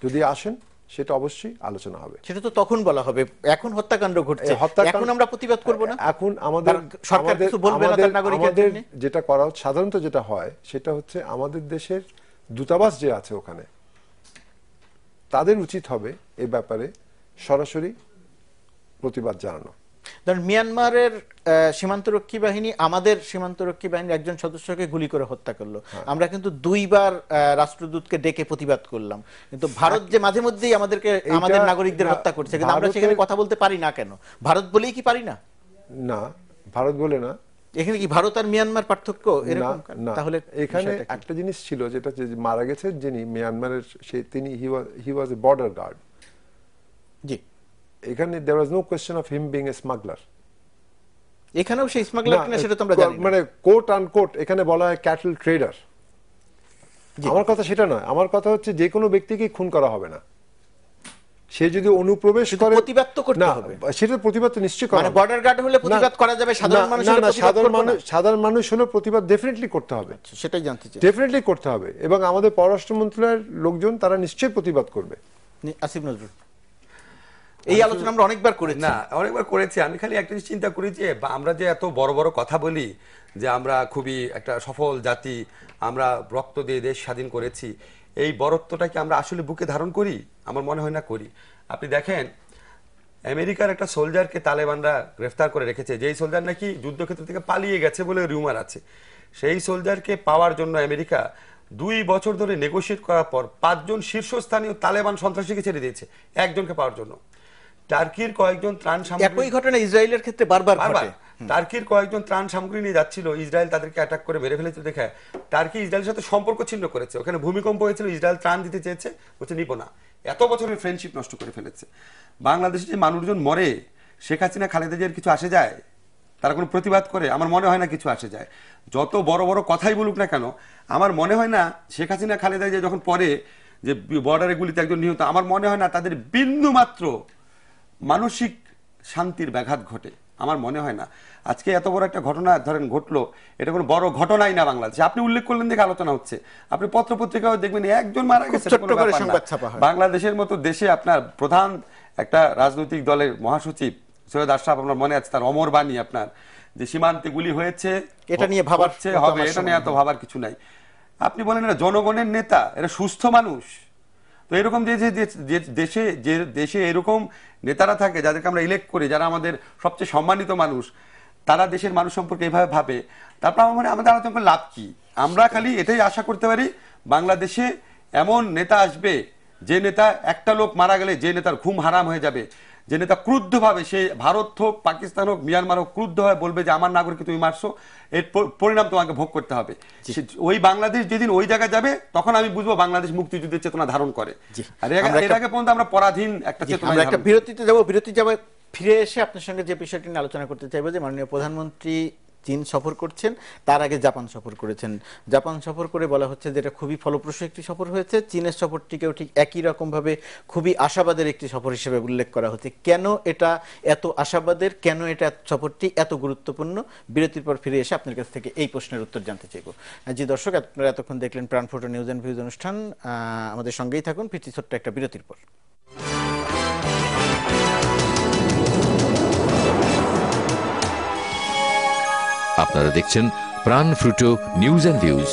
যদি আসেন সেটা অবশ্যই আলোচনা হবে। সেটা তো তখন বলা হবে, এখন হত্যাকাণ্ড ঘটছে, এখন আমরা প্রতিবাদ করব না? এখন আমাদের সরকার কিছু বলবে না তার নাগরিকদের জন্য? যেটা করা সাধারণত যেটা হয় সেটা হচ্ছে আমাদের দেশের দূতাবাস যে আছে ওখানে তাদের উচিত হবে এই ব্যাপারে সরাসরি প্রতিবাদ জানানো। ধরেন মিয়ানমারের সীমান্তরক্ষী বাহিনী আমাদের সীমান্তরক্ষী বাহিনীর একজন সদস্যকে গুলি করে হত্যা করলো, আমরা কিন্তু 2 বার রাষ্ট্রদূতকে ডেকে প্রতিবাদ করলাম, কিন্তু ভারত যে মাঝে মধ্যেই আমাদের নাগরিকদের হত্যা করছে, কিন্তু আমরা সেখানে কথা বলতে পারি না কেন? ভারত বলেই কি পারি না? না, ভারত বলে না। এখানে কি ভারত আর মিয়ানমার পার্থক্য এরকম? তাহলে এখানে একটা জিনিস ছিল যেটা মারা গেছে যিনি মিয়ানমারের, তিনি হি ওয়াজ এ বর্ডার গার্ড। জি, এখানে there was no question of him being a smuggler. এখানেও সেই স্মাগলার কিনা সেটা তোমরা জানি না। মানে কোট আনকোট এখানে বলা হয় ক্যাটল ট্রেডার। আমার কথা সেটা নয়, আমার কথা হচ্ছে যে কোনো ব্যক্তিকে খুন করা হবে না, সে যদি অনুপ্রবেশ করে প্রতিবাদ তো করতে হবে। সেটা প্রতিবাদ তো নিশ্চয়ই করা, মানে বর্ডার গার্ড হলে প্রতিবাদ করা যাবে, সাধারণ মানুষ হলে প্রতিবাদ করবে না? সাধারণ মানুষ হলে প্রতিবাদ ডেফিনেটলি করতে হবে, সেটাই জানতে চাই। ডেফিনেটলি করতে হবে এবং আমাদের পররাষ্ট্র মন্ত্রণালয়ের লোকজন তারা নিশ্চয়ই প্রতিবাদ করবে। আসিফ নজরুল, এই আলোচনা আমরা অনেকবার করেছি। না, অনেকবার করেছি। আমি খালি একটা জিনিস চিন্তা করি যে আমরা যে এত বড় বড় কথা বলি যে আমরা খুবই একটা সফল জাতি, আমরা রক্ত দিয়ে দেশ স্বাধীন করেছি, এই বরত্বটা কি আমরা আসলে বুকে ধারণ করি? আমার মনে হয় না করি। আপনি দেখেন আমেরিকার একটা সোলজারকে তালেবানরা গ্রেফতার করে রেখেছে, যেই সোলজার নাকি যুদ্ধক্ষেত্র থেকে পালিয়ে গেছে বলে রিউমার আছে। সেই সোলজারকে পাওয়ার জন্য আমেরিকা 2 বছর ধরে নেগোশিয়েট করার পর 5 জন শীর্ষস্থানীয় তালেবান সন্ত্রাসীকে ছেড়ে দিয়েছে একজনকে পাওয়ার জন্য। টার্কির কয়েকজন ত্রাণ সামগ্রী, একই ঘটনা ইসরায়েলের ক্ষেত্রে বারবার ঘটে। টার্কির কয়েকজন ত্রাণ সামগ্রী নিয়ে যাচ্ছিল, ইসরায়েল তাদেরকে অ্যাটাক করে মেরে ফেলেছিল দেখে টার্কি ইসরায়েলের সাথে সম্পর্ক ছিন্ন করেছে। ওখানে ভূমিকম্প হয়েছিল, ইসরায়েল ত্রাণ দিতে চেয়েছে, বলছে নিব না। এত বছরের ফ্রেন্ডশিপ নষ্ট করে ফেলেছে। বাংলাদেশে যে মানুষজন মরে, শেখ হাসিনা খালেদা জিয়ার কিছু আসে যায়? তারা কোনো প্রতিবাদ করে? আমার মনে হয় না কিছু আসে যায়। যত বড় বড় কথাই বলুক না কেন, আমার মনে হয় না শেখ হাসিনা খালেদা জিয়া যখন পরে যে বর্ডারে গুলিতে একজন নিহত, আমার মনে হয় না তাদের বিন্দু মাত্র মানসিক শান্তির ব্যাঘাত ঘটে। আমার মনে হয় না। আজকে এত বড় একটা ঘটনা ধরেন ঘটলো, এটা কোনো বড় ঘটনাই না বাংলাদেশে। আপনি উল্লেখ করলেন দেখে আলোচনা হচ্ছে, আপনি পত্রপত্রিকাও দেখবেন একজন মারা গেছে। বাংলাদেশের মতো দেশে আপনার প্রধান একটা রাজনৈতিক দলের মহাসচিব সৈয়দ আশরাফ, আপনার মনে আছে তার অমর বাণী, আপনার যে সীমান্তে গুলি হয়েছে এটা নিয়ে ভাবার হবে, এটা নিয়ে এত ভাবার কিছু নাই। আপনি বলেন এরা জনগণের নেতা, এরা সুস্থ মানুষ। তো এরকম যে দেশে এরকম নেতারা থাকে যাদেরকে আমরা ইলেক্ট করি, যারা আমাদের সবচেয়ে সম্মানিত মানুষ, তারা দেশের মানুষ সম্পর্কে এইভাবে ভাবে, তারপর আমার মনে আমাদের আলোচনা করে লাভ কি? আমরা খালি এটাই আশা করতে পারি বাংলাদেশে এমন নেতা আসবে যে নেতা একটা লোক মারা গেলে যে নেতার ঘুম হারাম হয়ে যাবে, যে নেতা ক্রুদ্ধভাবে, সে ভারত হোক, পাকিস্তান হোক, মিয়ানমার হোক, ক্রুদ্ধভাবে বলবে যে আমার নাগরিককে তুমি মারছো, এর পরিণাম তোমাকে ভোগ করতে হবে। ওই বাংলাদেশ যেদিন ওই জায়গায় যাবে, তখন আমি বুঝবো বাংলাদেশ মুক্তিযুদ্ধের চেতনা ধারণ করে। আর এর আগে পর্যন্ত আমরা পরাধীন একটা চেতনা। আমরা একটা বিরতিতে যাবো, বিরতি যাবো, ফিরে এসে আপনার সঙ্গে যে বিষয়টি নিয়ে আলোচনা করতে চাইবো যে মাননীয় প্রধানমন্ত্রী চীন সফর করছেন, তার আগে জাপান সফর করেছেন। জাপান সফর করে বলা হচ্ছে যে এটা খুবই ফলপ্রসূ একটি সফর হয়েছে। চীনের সফরটিকেও ঠিক একই রকমভাবে খুবই আশাবাদের একটি সফর হিসেবে উল্লেখ করা হচ্ছে। কেন এটা এত আশাবাদের, কেন এটা সফরটি এত গুরুত্বপূর্ণ? বিরতির পর ফিরে এসে আপনার কাছ থেকে এই প্রশ্নের উত্তর জানতে চাইব। জি দর্শক, আপনারা এতক্ষণ দেখলেন প্রাণফোটো নিউজ অ্যান্ড ভিউজ অনুষ্ঠান। আমাদের সঙ্গেই থাকুন, ফিরছি ছোট্ট একটা বিরতির পর। আপনারা দেখছেন প্রাণফ্রুটো নিউজ অ্যান্ড ভিউজ।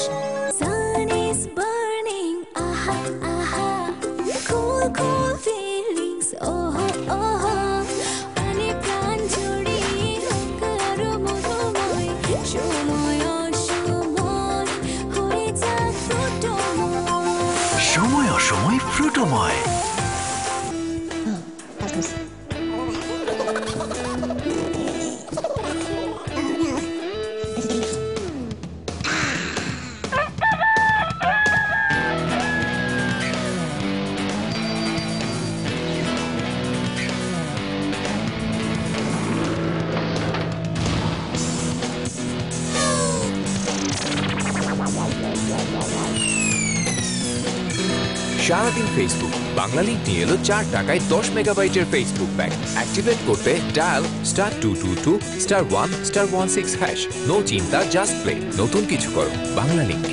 সময় অসময় ফ্রুটোময়। সারাদিন ফেসবুক বাংলা লিংক নিয়ে এলো 4 টাকায় 10 মেগাবাইটের ফেসবুক প্যাক। অ্যাক্টিভেট করতে ডায়াল *222*1*16#। নো চিন্তা, জাস্ট প্লে। নতুন কিছু করো, বাংলা লিংক।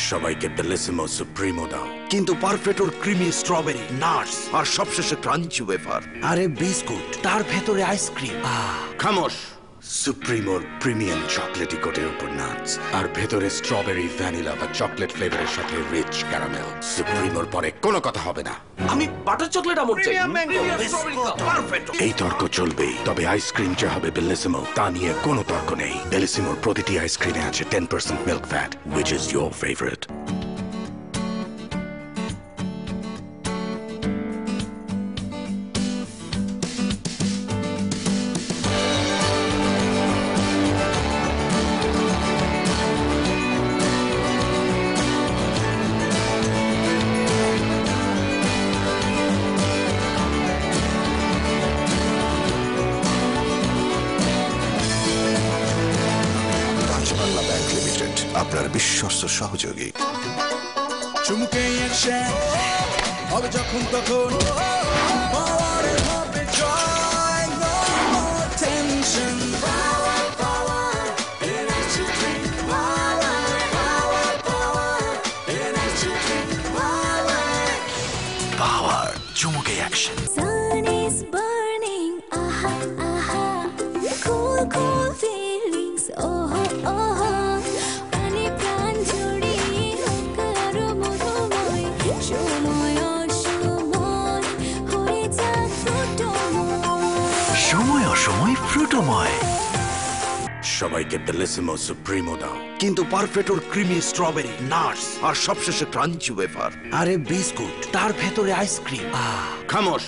সবাইকে বেলিসিমো সুপ্রিমো দাও, কিন্তু পারফেক্টর ক্রিমি স্ট্রবেরি নাটস আর সবশেষে ক্রাঞ্চি ওয়েফার। আরে বিস্কুট, তার ভেতরে আইসক্রিম। খামোশ। সুপ্রিমোর প্রিমিয়াম চকলেটি কোটের উপর নাটস আর ভেতরে স্ট্রবেরি, ভ্যানিলা বা চকলেট ফ্লেভারের সাথে রিচ ক্যারামেল। সুপ্রিমোর পরে কোনো কথা হবে না। আমি বাটার চকলেট আমল চাই। এই তর্ক চলবেই, তবে আইসক্রিম যে হবে বেলিসিমো তা নিয়ে কোনো তর্ক নেই। বেলিসিমোর প্রতিটি আইসক্রিমে আছে 10% milk fat, which is your favorite. আপনার বিশ্বস্ত সহযোগী। চুমকে একসে হবে যখন তখন, পাওয়ারে হবে জয়, no more tension. পাওয়ার চুমকে action. Sun is burning, aha, aha. Cool, cool feelings, oh, oh. Ani pran jodi hok aro monomoy, shomoy oshomoy, hoye jak fruitomoy. সময় অসময় ফ্রুটোময়। সবাইকে বেলিসিমো সুপ্রিমো দাও, কিন্তু পারফেক্টর ক্রিমি স্ট্রবেরি নাটস আর সবশেষে crunchy wafer. আরে biscuit, তার ভেতরে আইসক্রিম। খামোশ।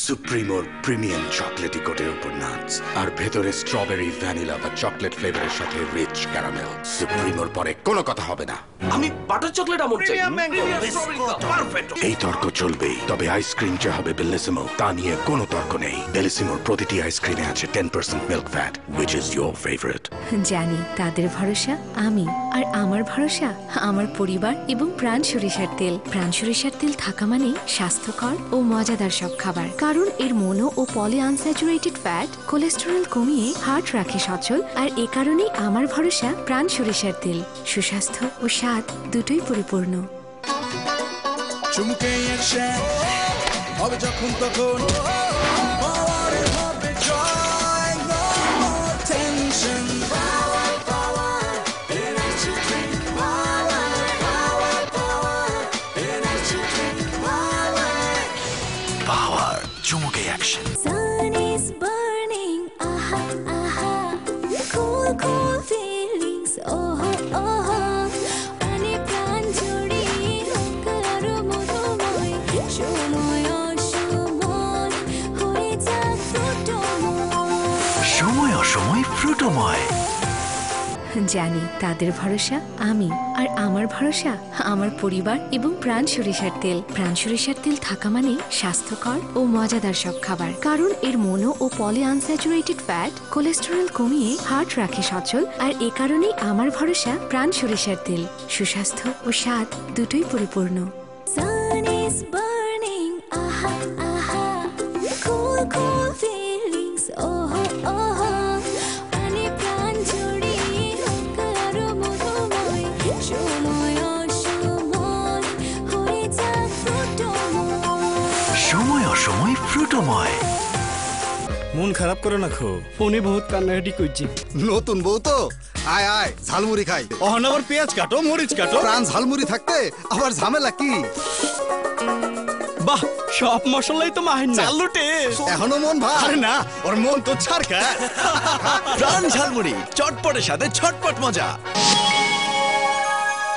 সুপ্রিমোর premium chocolatey কোটের উপর নাটস আর ভেতরে স্ট্রবেরি, ভ্যানিলা বা চকলেট ফ্লেভারের সাথে রিচ ক্যারামেল। সুপ্রিমোর পরে কোনো কথা হবে না। আমি বাটার চকলেট আমল চাই। এই তর্ক চলবেই, তবে আইসক্রিম যে হবে বেলিসিমো তা নিয়ে কোনো তর্ক নেই। বেলিসিমোর প্রতিটি আইসক্রিমে আছে 10% milk fat, which is your favorite. জানি তাদের ভরসা আমি, আর আমার ভরসা আমার পরিবার এবং প্রাণ সরিষার তেল। প্রাণ সরিষার তেল থাকা মানে স্বাস্থ্যকর ও মজাদার সব খাবার, কারণ এর মোনো ও পলি আনস্যাচুরেটেড ফ্যাট কোলেস্টেরল কমিয়ে হার্ট রাখে সচল। আর এ কারণেই আমার ভরসা প্রাণ সরিষার তেল। সুস্বাস্থ্য ও স্বাদ দুটোই পরিপূর্ণ। চুমকে একসে হবে যখন তখন, পাওয়ারে হবে জয়, no more tension. পাওয়ার চুমকে action. Sun is burning, aha, aha. Cool, cool feelings, oh, oh. Ani pran jodi hok aro monomoy, shomoy oshomoy, hoye jak fruitomoy. সময় অসময় ফ্রুটোময়। জানি তাদের ভরসা আমি, আর আমার ভরসা আমার পরিবার এবং প্রাণ সরিষার তেল। প্রাণ সরিষার তেল থাকা মানে স্বাস্থ্যকর ও মজাদার সব খাবার, কারণ এর মোনো ও পলি আনস্যাচুরেটেড ফ্যাট কোলেস্টেরল কমিয়ে হার্ট রাখে সচল। আর এ কারণেই আমার ভরসা প্রাণ সরিষার তেল। সুস্বাস্থ্য ও স্বাদ দুটোই পরিপূর্ণ। Sun is burning, aha, aha. Cool, cool feelings, oh, oh. Ani pran jodi hok aro monomoy, shomoy oshomoy, hoye jak fruitomoy. সময় অসময় ফ্রুটোময়। মন খারাপ করে না খো, ফোনে বহুত কান্নাকাটি করছি। নতুন বউ তো, আয় আয় ঝালমুড়ি খাই। অহন আবার পেঁয়াজ কাটো, মরিচ কাটো। প্রাণ ঝালমুড়ি থাকতে আবার ঝামেলা কি? বাহ, সব মশলাই তো মাহিন না। চালুটে এখনো মন ভার। আরে না, ওর মন তো ছাড়কা। প্রাণ ঝালমুড়ি, চটপটের সাথে ছটপট মজা।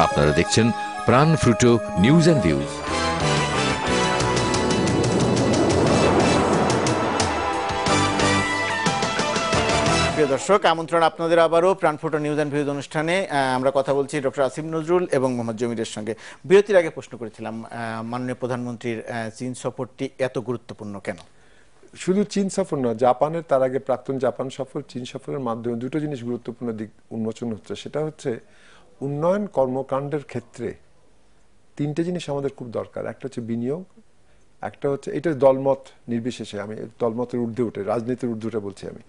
আপনারা দেখছেন প্রাণ ফ্রুটো নিউজ অ্যান্ড ভিউজ। প্রিয় দর্শক, আমন্ত্রণ আপনাদের আবারও প্রাণফোটো নিউজ অ্যান্ড ভিউজ অনুষ্ঠানে। আমরা কথা বলছি ডক্টর আসিফ নজরুল এবং মোহাম্মদ জমিরের সঙ্গে। বিরতির আগে প্রশ্ন করেছিলাম, মাননীয় প্রধানমন্ত্রীর চীন সফরটি এত গুরুত্বপূর্ণ কেন? শুধু চীন সফর নয়, জাপানের তার আগে প্রাক্তন জাপান সফর, চীন সফরের মাধ্যমে দুটো জিনিস গুরুত্বপূর্ণ দিক উন্মোচন হচ্ছে। সেটা হচ্ছে উন্নয়ন কর্মকাণ্ডের ক্ষেত্রে তিনটে জিনিস আমাদের খুব দরকার। একটা হচ্ছে বিনিয়োগ, একটা হচ্ছে এটা দলমত নির্বিশেষে, আমি দলমতের ঊর্ধ্বে উঠে রাজনীতির ঊর্ধ্বে উঠে বলছি আমি,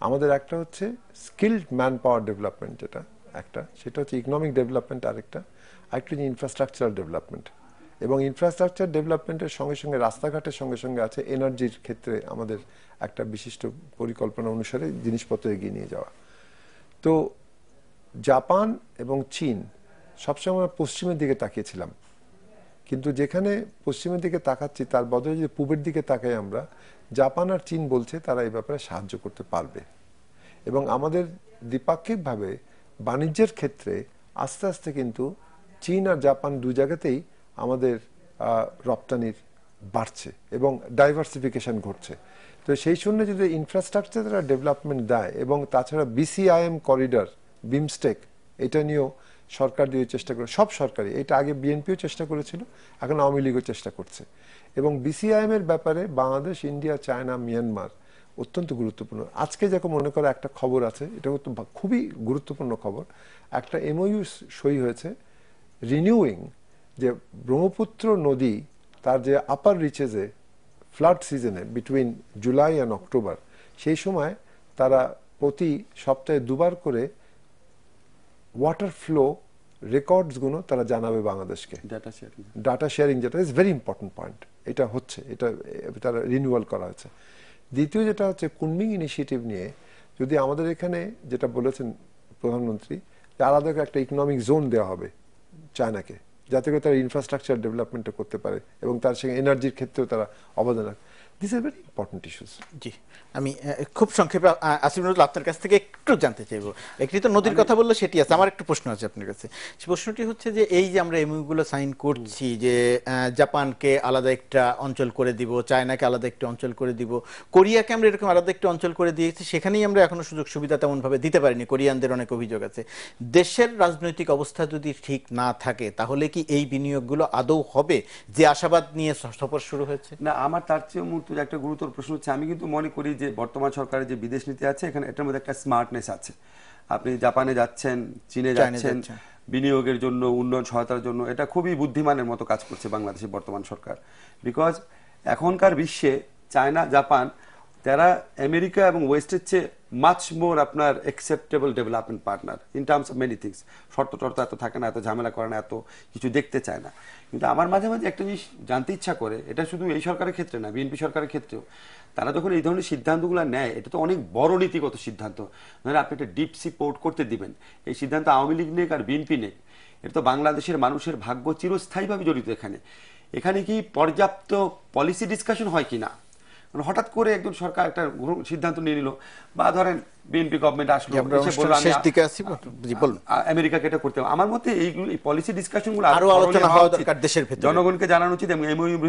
আমাদের একটা হচ্ছে স্কিলড ম্যান পাওয়ার ডেভেলপমেন্ট, যেটা একটা, সেটা হচ্ছে ইকোনমিক ডেভেলপমেন্ট, আরেকটা হচ্ছে ইনফ্রাস্ট্রাকচারাল ডেভেলপমেন্ট। এবং ইনফ্রাস্ট্রাকচার ডেভেলপমেন্টের সঙ্গে সঙ্গে রাস্তাঘাটের সঙ্গে সঙ্গে আছে এনার্জির ক্ষেত্রে আমাদের একটা বিশিষ্ট পরিকল্পনা অনুসারে জিনিসপত্র এগিয়ে নিয়ে যাওয়া। তো জাপান এবং চীন সবসময় পশ্চিমের দিকে তাকিয়েছিলাম, কিন্তু যেখানে পশ্চিমের দিকে তাকাচ্ছি তার বদলে যদি পূবের দিকে তাকাই আমরা, জাপান আর চীন বলছে তারা এই ব্যাপারে সাহায্য করতে পারবে। এবং আমাদের দ্বিপাক্ষিকভাবে বাণিজ্যের ক্ষেত্রে আস্তে আস্তে কিন্তু চীন আর জাপান দু জায়গাতেই আমাদের রপ্তানির বাড়ছে এবং ডাইভার্সিফিকেশন ঘটছে। তো সেই শূন্য যদি ইনফ্রাস্ট্রাকচার ডেভেলপমেন্ট দেয়, এবং তাছাড়া বিসিআইএম করিডর, বিমস্টেক, এটা নিয়েও সরকার দিয়ে চেষ্টা করে, সব সরকারই, এটা আগে বিএনপিও চেষ্টা করেছিল, এখন আওয়ামী লীগও চেষ্টা করছে। এবং বিসিআইএম এর ব্যাপারে বাংলাদেশ, ইন্ডিয়া, চায়না, মিয়ানমার অত্যন্ত গুরুত্বপূর্ণ। আজকে যখন মনে করে একটা খবর আছে, এটা খুবই গুরুত্বপূর্ণ খবর, একটা এমওইউ সই হয়েছে রিনিউইং, যে ব্রহ্মপুত্র নদী তার যে আপার রিচেসে ফ্লাড সিজনে বিটুইন জুলাই অ্যান্ড অক্টোবর, সেই সময় তারা প্রতি সপ্তাহে 2 বার করে ওয়াটার ফ্লো রেকর্ডসগুলো তারা জানাবে বাংলাদেশকে। ডাটা শেয়ারিং যেটা ইজ ভেরি ইম্পর্টেন্ট পয়েন্ট, এটা হচ্ছে, এটা তারা রিনিউয়াল করা হয়েছে। দ্বিতীয় যেটা হচ্ছে কুনমিং ইনিশিয়েটিভ নিয়ে, যদি আমাদের এখানে যেটা বলেছেন প্রধানমন্ত্রী, যে আলাদা একটা ইকোনমিক জোন দেওয়া হবে চায়নাকে, যাতে করে তারা ইনফ্রাস্ট্রাকচার ডেভেলপমেন্টটা করতে পারে এবং তার সঙ্গে এনার্জির ক্ষেত্রেও তারা অবদান রাখে। This are very important issues. জি, আমি খুব সংক্ষেপে আসিফ নজরুল আপনার কাছ থেকে একটু জানতে চাইবো। একটি তো নদীর কথা বললো, সেটি আছে, আমার একটু প্রশ্ন আছে আপনার কাছে। সে প্রশ্নটি হচ্ছে যে এই যে আমরা এমইউগুলো সাইন করছি, যে জাপানকে আলাদা একটা অঞ্চল করে দিব, চায়নাকে আলাদা একটা অঞ্চল করে দিব, কোরিয়াকে আমরা এরকম আলাদা একটা অঞ্চল করে দিয়েছি, সেখানেই আমরা এখনো সুযোগ সুবিধা তেমনভাবে দিতে পারিনি, কোরিয়ানদের অনেক অভিযোগ আছে। দেশের রাজনৈতিক অবস্থা যদি ঠিক না থাকে, তাহলে কি এই বিনিয়োগগুলো আদৌ হবে, যে আশাবাদ নিয়ে সফর শুরু হয়েছে? না, আমার তার চেয়ে একটা গুরুতর প্রশ্ন হচ্ছে, আমি কিন্তু মনে করি যে বর্তমান সরকারের যে বিদেশ নীতি আছে, এখানে এটার মধ্যে একটা স্মার্টনেস আছে। আপনি জাপানে যাচ্ছেন, চীনে যাচ্ছেন বিনিয়োগের জন্য, উন্নয়ন সহায়তার জন্য, এটা খুবই বুদ্ধিমানের মতো কাজ করছে বাংলাদেশের বর্তমান সরকার। বিকজ এখনকার বিশ্বে চায়না, জাপান, তারা আমেরিকা এবং ওয়েস্টের চেয়ে মাচ মোর আপনার acceptable development partner in terms of many things. শর্ত টর্ত এত থাকে না, এত ঝামেলা করে না, এত কিছু দেখতে চায় না। কিন্তু আমার মাঝে মাঝে একটা জিনিস জানতে ইচ্ছা করে, এটা শুধু এই সরকারের ক্ষেত্রে না, বিএনপি সরকারের ক্ষেত্রেও, তারা যখন এই ধরনের সিদ্ধান্তগুলো নেয়, এটা তো অনেক বড় নীতিগত সিদ্ধান্ত। ধরেন আপনি একটা ডিপ সি পোর্ট করতে দিবেন, এই সিদ্ধান্ত আওয়ামী লীগ নেক আর বিএনপি নেক, এটা তো বাংলাদেশের মানুষের ভাগ্য চিরস্থায়ীভাবে জড়িত। এখানে কি পর্যাপ্ত পলিসি ডিসকাশন হয় কিনা? হঠাৎ করে একজন সরকার একটা সিদ্ধান্ত নিয়ে নিল, বা ধরেন বিএনপি গভর্নমেন্ট আসলো, আমেরিকাকে এটা করতে হবে। আমার মতে এইগুলো, এই পলিসি ডিসকাশনগুলো আরো আলোচনা হওয়া দরকার দেশের ভিতরে, জনগণকে জানানো উচিত, এবং এমওইউর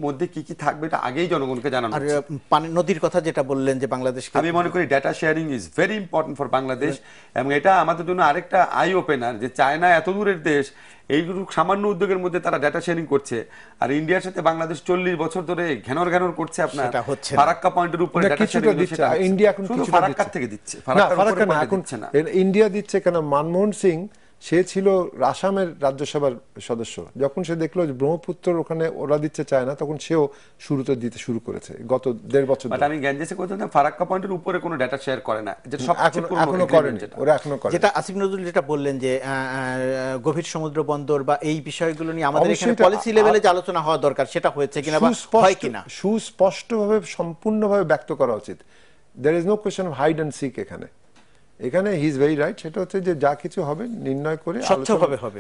মধ্যে কি কি থাকবে এটা আগেই জনগণকে জানানো উচিত। আর পানি নদীর কথা যেটা বললেন যে বাংলাদেশ, আমি মনে করি data sharing is very important for Bangladesh, এবং এটা আমাদের জন্য আরেকটা আই ওপেনার, যে চায়না এত দূরের দেশ, এইগুলো সামান্য উদ্যোগের মধ্যে তারা ডেটা শেয়ারিং করছে, আর ইন্ডিয়ার সাথে বাংলাদেশ 40 বছর ধরে ঘ্যানর ঘ্যানর করছে আপনার ফারাক্কা পয়েন্টের উপরে ডেটা শেয়ারিং দিচ্ছে। ইন্ডিয়া এখন শুধু ফারাক্কা থেকে দিচ্ছে, ফারাক্কা না, এখন ইন্ডিয়া দিচ্ছে কেন? মনমোহন সিং, সে ছিল আসামের রাজ্যসভার সদস্য, যখন সে দেখলো যে ব্রহ্মপুত্র ওখানে ওরা দিচ্ছে চায় না, তখন সেও শুরুতে দিতে শুরু করেছে গত 1.5 বছর। বাট আমি গ্যাঞ্জেসে করতাম ফারাক্কা পয়েন্টের উপরে কোনো ডেটা শেয়ার করে না, যেটা এখনো করেনি ওরা, এখনো করে। যেটা আসিফ নজরুল যেটা বললেন যে গভীর সমুদ্র বন্দর বা এই বিষয়গুলো নিয়ে আমাদের এখানে পলিসি লেভেলে যে আলোচনা হওয়া দরকার, সেটা হয়েছে কিনা বা হয় কিনা সুস্পষ্টভাবে, সম্পূর্ণভাবে ব্যক্ত করা উচিত। there is no question of hide and seek এখানে হি ইজ ভেরি রাইট। সেটা হচ্ছে যে যা কিছু হবে নির্ণয় করে স্বচ্ছভাবে হবে,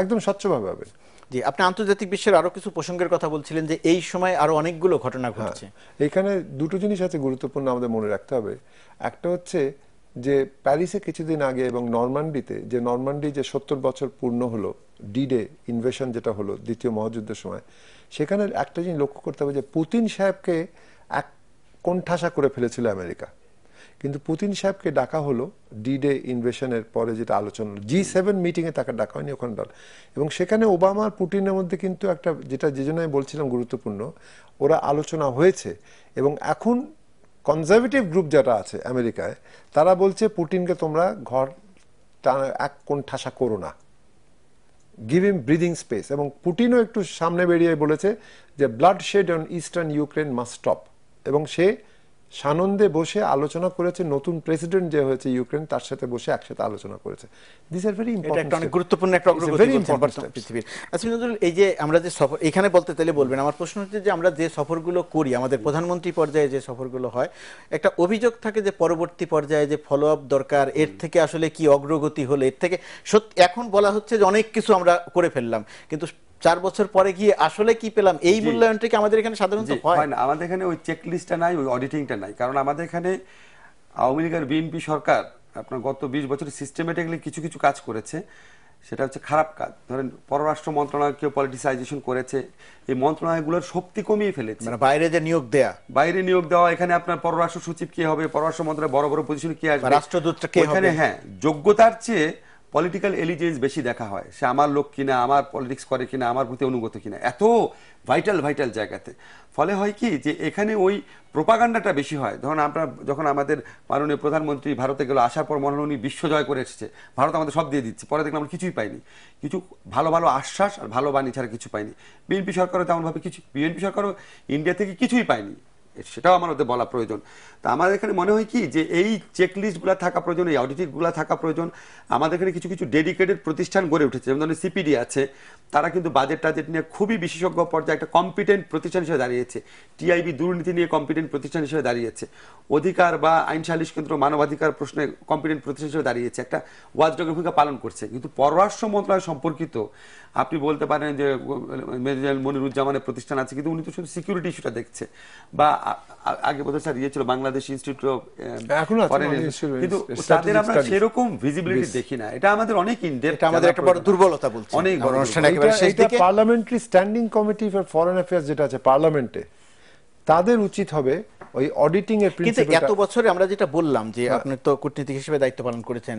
একদম স্বচ্ছভাবে হবে। জি, আপনি আন্তর্জাতিক বিশ্বের আরো কিছু প্রসঙ্গের কথা বলছিলেন, যে এই সময় আরো অনেকগুলো ঘটনা ঘটছে। এখানে দুটো জিনিস আছে গুরুত্বপূর্ণ, আমাদের মনে রাখতে হবে। একটা হচ্ছে যে প্যারিসে কিছুদিন আগে এবং নরমান্ডিতে, যে নরমান্ডি যে 70 বছর পূর্ণ হলো ডি ডে ইনভেশন যেটা হলো দ্বিতীয় মহাযুদ্ধের সময়, সেখানে একটা জিনিস লক্ষ্য করতে হবে যে পুতিন সাহেবকে এক কোণঠাসা করে ফেলেছিল আমেরিকা, কিন্তু পুতিন সাহেবকে ডাকা হলো ডি ডে ইনভেশনের পরে, যেটা আলোচনা হলো G7 মিটিংয়ে তাকে ডাকা হয়নি ওখানে দল, এবং সেখানে ওবামা আর পুতিনের মধ্যে কিন্তু একটা, যেটা যে জন্য আমি বলছিলাম গুরুত্বপূর্ণ, ওরা আলোচনা হয়েছে। এবং এখন কনজারভেটিভ গ্রুপ যারা আছে আমেরিকায়, তারা বলছে পুতিনকে তোমরা ঘর এক কোণঠাসা করো না, গিভ হিম ব্রিদিং স্পেস। এবং পুটিনও একটু সামনে বেরিয়ে বলেছে যে bloodshed on eastern Ukraine must stop, এবং সে সানন্দে বসে আলোচনা করেছে, নতুন প্রেসিডেন্ট যে হয়েছে ইউক্রেন তার সাথে বসে একসাথে আলোচনা করেছে। দিস আর ভেরি এটা ইম্পর্টেন্ট, একটা অনেক গুরুত্বপূর্ণ একটা অগ্রগতি বলছেন পৃথিবীর। আচ্ছা নজরুল, এই যে আমরা যে সফর এখানে বলতে তাহলে বলবেন, আমার প্রশ্ন হচ্ছে যে আমরা যে সফরগুলো করি, আমাদের প্রধানমন্ত্রী পর্যায়ে যে সফরগুলো হয়, একটা অভিযোগ থাকে যে পরবর্তী পর্যায়ে যে ফলো আপ দরকার, এর থেকে আসলে কি অগ্রগতি হলো, এর থেকে সত্যি এখন বলা হচ্ছে যে অনেক কিছু আমরা করে ফেললাম, কিন্তু 4 বছর পরে গিয়ে আসলে কি পেলাম, এই মূল্যায়নটা কি আমাদের এখানে সাধারণত হয় না? আমাদের এখানে ওই চেক লিস্টটা নাই, ওই অডিটিংটা নাই। কারণ আমাদের এখানে আওয়ামী লীগের বিএনপি সরকার আপনার গত 20 বছরে সিস্টেমেটিক্যালি কিছু কিছু কাজ করেছে, সেটা হচ্ছে খারাপ কাজ। ধরেন পররাষ্ট্র মন্ত্রণালয়কে পলিটিসাইজেশন করেছে, এই মন্ত্রণালয়গুলোর শক্তি কমিয়ে ফেলেছে। মানে বাইরে যে নিয়োগ দেওয়া, এখানে আপনার পররাষ্ট্র সচিব কে হবে, পররাষ্ট্র মন্ত্রণালয় বড় বড় পজিশনে কে আসবে, রাষ্ট্রদূতটা কে হবে, হ্যাঁ, যোগ্যতার চেয়ে পলিটিক্যাল এলিজেন্স বেশি দেখা হয়, সে আমার লোক কিনা, আমার পলিটিক্স করে কিনা, আমার প্রতি অনুগত কিনা, এত ভাইটাল জায়গাতে। ফলে হয় কি যে এখানে ওই প্রোপাগান্ডাটা বেশি হয়। ধরুন আমরা যখন আমাদের মাননীয় প্রধানমন্ত্রী ভারতে গেল, আসার পর মনে হল উনি বিশ্ব জয় করে এসেছে, ভারত আমাদের সব দিয়ে দিচ্ছে, পরে দেখলাম আমরা কিছুই পাইনি, কিছু ভালো ভালো আশ্বাস আর ভালো বাণী ছাড়া কিছু পাইনি। বিএনপি সরকারও তেমনভাবে বিএনপি সরকারও ইন্ডিয়া থেকে কিছুই পাইনি, সেটাও আমার ওদের বলা প্রয়োজন। তা আমাদের এখানে মনে হয় কি যে এই চেকলিস্টগুলো থাকা প্রয়োজন, এই অডিটগুলো থাকা প্রয়োজন। আমাদের এখানে কিছু কিছু ডেডিকেটেড প্রতিষ্ঠান গড়ে উঠেছে, যেমন ধরনের সিপিডি আছে, তারা কিন্তু বাজেট টাজেট নিয়ে খুবই বিশেষজ্ঞ পর্যায়ে একটা কম্পিটেন্ট প্রতিষ্ঠান হিসেবে দাঁড়িয়েছে। টিআইবি দুর্নীতি নিয়ে কম্পিটেন্ট প্রতিষ্ঠান হিসেবে দাঁড়িয়েছে। অধিকার বা আইন সালিশ কেন্দ্র মানবাধিকার প্রশ্নে কম্পিটেন্ট প্রতিষ্ঠান হিসেবে দাঁড়িয়েছে, একটা ওয়াচডগের ভূমিকা পালন করছে। কিন্তু পররাষ্ট্র মন্ত্রণালয় সম্পর্কিত আপনি বলতে পারেন যে মেজর মনিরুজ্জামানের প্রতিষ্ঠান আছে, কিন্তু উনি তো শুধু সিকিউরিটি ইস্যুটা দেখছে। বা আগে বোধহয় স্যার ছিল বাংলাদেশ ইনস্টিটিউট অফ ফরেন, কিন্তু তাদের আমরা সেরকম ভিজিবিলিটি দেখি না। এটা আমাদের অনেক ইনডেপথ, এটা আমাদের একটা বড় দুর্বলতা বলছি। অনেক বড় parliamentary standing committee for foreign affairs যেটা আছে পার্লামেন্টে, তাদের উচিত হবে ওই অডিটিং এর প্রিন্সিপাল। এত বছরে আমরা যেটা বললাম যে আপনি তো কূটনীতিক হিসেবে দায়িত্ব পালন করেছেন,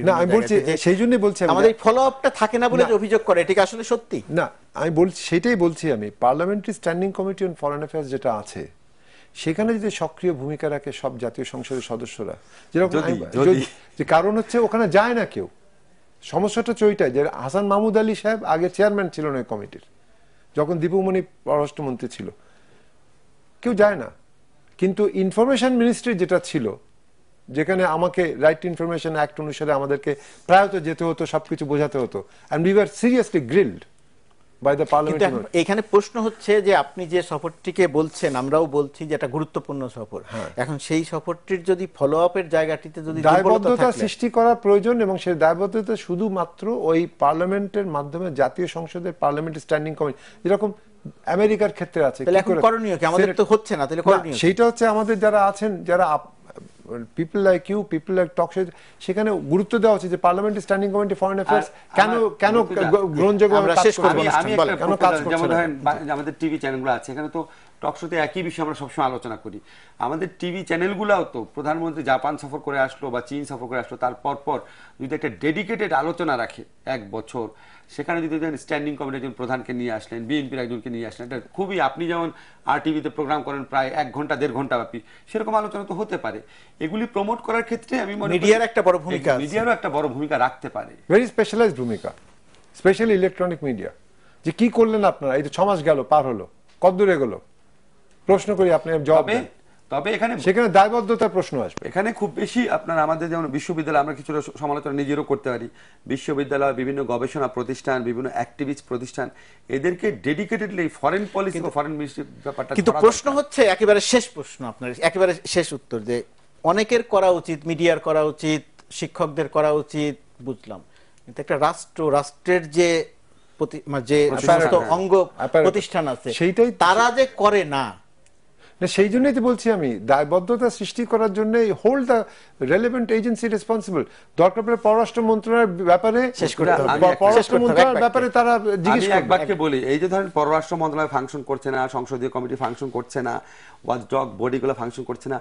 না আমি বলছি সেই জন্যই বলছি আমাদের ফলো আপটা থাকে না বলে যে অভিযোগ করে, এটা আসলে সত্যি না। আমি বলছি, সেটাই বলছি আমি, parliamentary standing committee on foreign affairs যেটা আছে, সেখানে যদি সক্রিয় ভূমিকা রাখে সব জাতীয় সংসদের সদস্যরা, যেরকম যে কারণ হচ্ছে ওখানে যায় না কেউ। সমস্যাটা ওইটাই যে হাসান মাহমুদ আলী সাহেব আগে চেয়ারম্যান ছিলেন ওই কমিটির, যখন দীপুমণি পররাষ্ট্রমন্ত্রী ছিল, কেউ যায় না। কিন্তু ইনফরমেশন মিনিস্ট্রি যেটা ছিল, যেখানে আমাকে রাইট টু ইনফরমেশন অ্যাক্ট অনুসারে আমাদেরকে প্রায়ত যেতে হতো, সবকিছু বোঝাতে হতো, and we were seriously grilled by the parliament. এখানে প্রশ্ন হচ্ছে যে আপনি যে সফরটিকে বলছেন, আমরাও বলছি যে এটা গুরুত্বপূর্ণ সফর, এখন সেই সফরটির যদি ফলো আপের জায়গাটিতে যদি দায়বদ্ধতা সৃষ্টি করা প্রয়োজন, এবং সেই দায়বদ্ধতা শুধুমাত্র ওই পার্লামেন্টের মাধ্যমে, জাতীয় সংসদের পার্লামেন্টারি স্ট্যান্ডিং কমিটি যেরকম আমেরিকার ক্ষেত্রে আছে। করণীয় কি? আমাদের তো হচ্ছে না, তাহলে করণীয় সেইটা হচ্ছে আমাদের যারা আছেন, যারা people like you, people like talk, সেখানে গুরুত্ব দেওয়া হচ্ছে যে parliamentary standing committee foreign affairs কেন গ্রহণযোগ্য যেমন ধরেন আমাদের টিভি চ্যানেলগুলো আছে, এখানে তো টক শোতে একই বিষয়ে আমরা সবসময় আলোচনা করি। আমাদের টিভি চ্যানেলগুলোও তো প্রধানমন্ত্রী জাপান সফর করে আসলো বা চীন সফর করে আসলো, তারপর যদি একটা ডেডিকেটেড আলোচনা রাখে 1 বছর, সেখানে যদি স্ট্যান্ডিং কমিটি একজন প্রধানকে নিয়ে আসলেন, বিএনপির একজনকে নিয়ে আসলেন, এটা খুবই, আপনি যেমন আর টিভিতে প্রোগ্রাম করেন প্রায় 1 ঘন্টা 1.5 ঘন্টা ব্যাপী, সেরকম আলোচনা তো হতে পারে। এগুলি প্রমোট করার ক্ষেত্রে আমি মনে করি মিডিয়ার একটা বড় ভূমিকা, মিডিয়ারও একটা বড় ভূমিকা রাখতে পারে, ভেরি স্পেশালাইজড ভূমিকা, স্পেশালি ইলেকট্রনিক মিডিয়া। যে কি করলেন আপনারা, এই তো 6 মাস গেল, পার হলো, কত দূরে গেল, প্রশ্ন করি, আপনি জবাব দেন। তবে এখানে দায়বদ্ধতার প্রশ্ন আসবে। এখানে খুব বেশি আপনার আমাদের যেমন বিশ্ববিদ্যালয়, আমরা কিছুটা সমালোচনা নিজেরও করতে পারি, বিশ্ববিদ্যালয়, বিভিন্ন গবেষণা প্রতিষ্ঠান, বিভিন্ন অ্যাক্টিভিস্ট প্রতিষ্ঠান, এদেরকে ডেডিকেটেডলি ফরেন পলিসি বা ফরেন মিনিস্ট্রি ব্যাপারটা। কিন্তু প্রশ্ন হচ্ছে একেবারে শেষ প্রশ্ন, আপনার একেবারে শেষ উত্তর, যে অনেকের করা উচিত, মিডিয়ার করা উচিত, শিক্ষকদের করা উচিত, বুঝলাম, কিন্তু একটা রাষ্ট্রের যে অঙ্গ প্রতিষ্ঠান আছে, সেইটাই তারা যে করে না, সেই জন্যই তো বলছি আমি, দায়বদ্ধতা সৃষ্টি করার জন্য hold the relevant agency responsible. দরকার পড়ে পররাষ্ট্র মন্ত্রণালয়ের ব্যাপারে পররাষ্ট্র মন্ত্রণালয়ের ব্যাপারে তারা জিজ্ঞেস করবে। এক বাক্যে বলি, এই যে ধরেন পররাষ্ট্র মন্ত্রণালয় ফাংশন করছে না, সংসদীয় কমিটি ফাংশন করছে না, ওয়াচডগ বডিগুলো ফাংশন করছে না,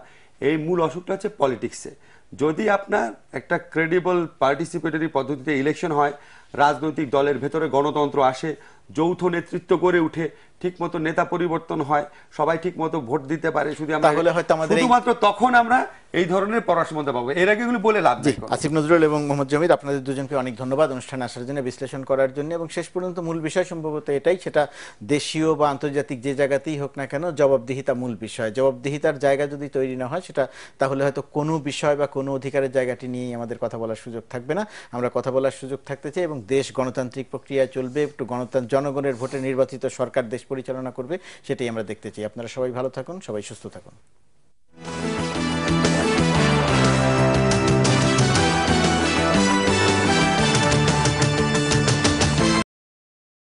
এই মূল অসুখটা হচ্ছে পলিটিক্সে। যদি আপনার একটা ক্রেডিবল পার্টিসিপেটরি পদ্ধতিতে ইলেকশন হয়, রাজনৈতিক দলের ভেতরে গণতন্ত্র আসে, যৌথ নেতৃত্ব গড়ে উঠে ঠিকমতো নেতা পরিবর্তন হয়, সবাই ঠিকমতো ভোট দিতে পারে, তাহলে হয়তো আমাদের শুধুমাত্র তখন আমরা এই ধরনের পরামর্শ পাবো। এর আগে এগুলো বলে লাভ নেই। আসিফ নজরুল এবং মোহাম্মদ জমির, আপনাদের দুজনকে অনেক ধন্যবাদ অনুষ্ঠানে আসার জন্য, বিশ্লেষণ করার জন্য। এবং শেষ পর্যন্ত মূল বিষয় সম্ভবত এটাই, সেটা দেশীয় বা আন্তর্জাতিক যে জায়গাতেই হোক না কেন, জবাবদিহিতা মূল বিষয়। জবাবদিহিতার জায়গা যদি তৈরি না হয় সেটা, তাহলে হয়তো কোনো বিষয় বা কোনো অধিকারের জায়গাটি নিয়েই আমাদের কথা বলার সুযোগ থাকবে না। আমরা কথা বলার সুযোগ থাকতে চাই এবং দেশ গণতান্ত্রিক প্রক্রিয়ায় চলবে, একটু জনগণের ভোটে নির্বাচিত সরকার দেশ পরিচালনা করবে, সেটাই আমরা দেখতে চাই। আপনারা সবাই ভালো থাকুন, সবাই সুস্থ থাকুন।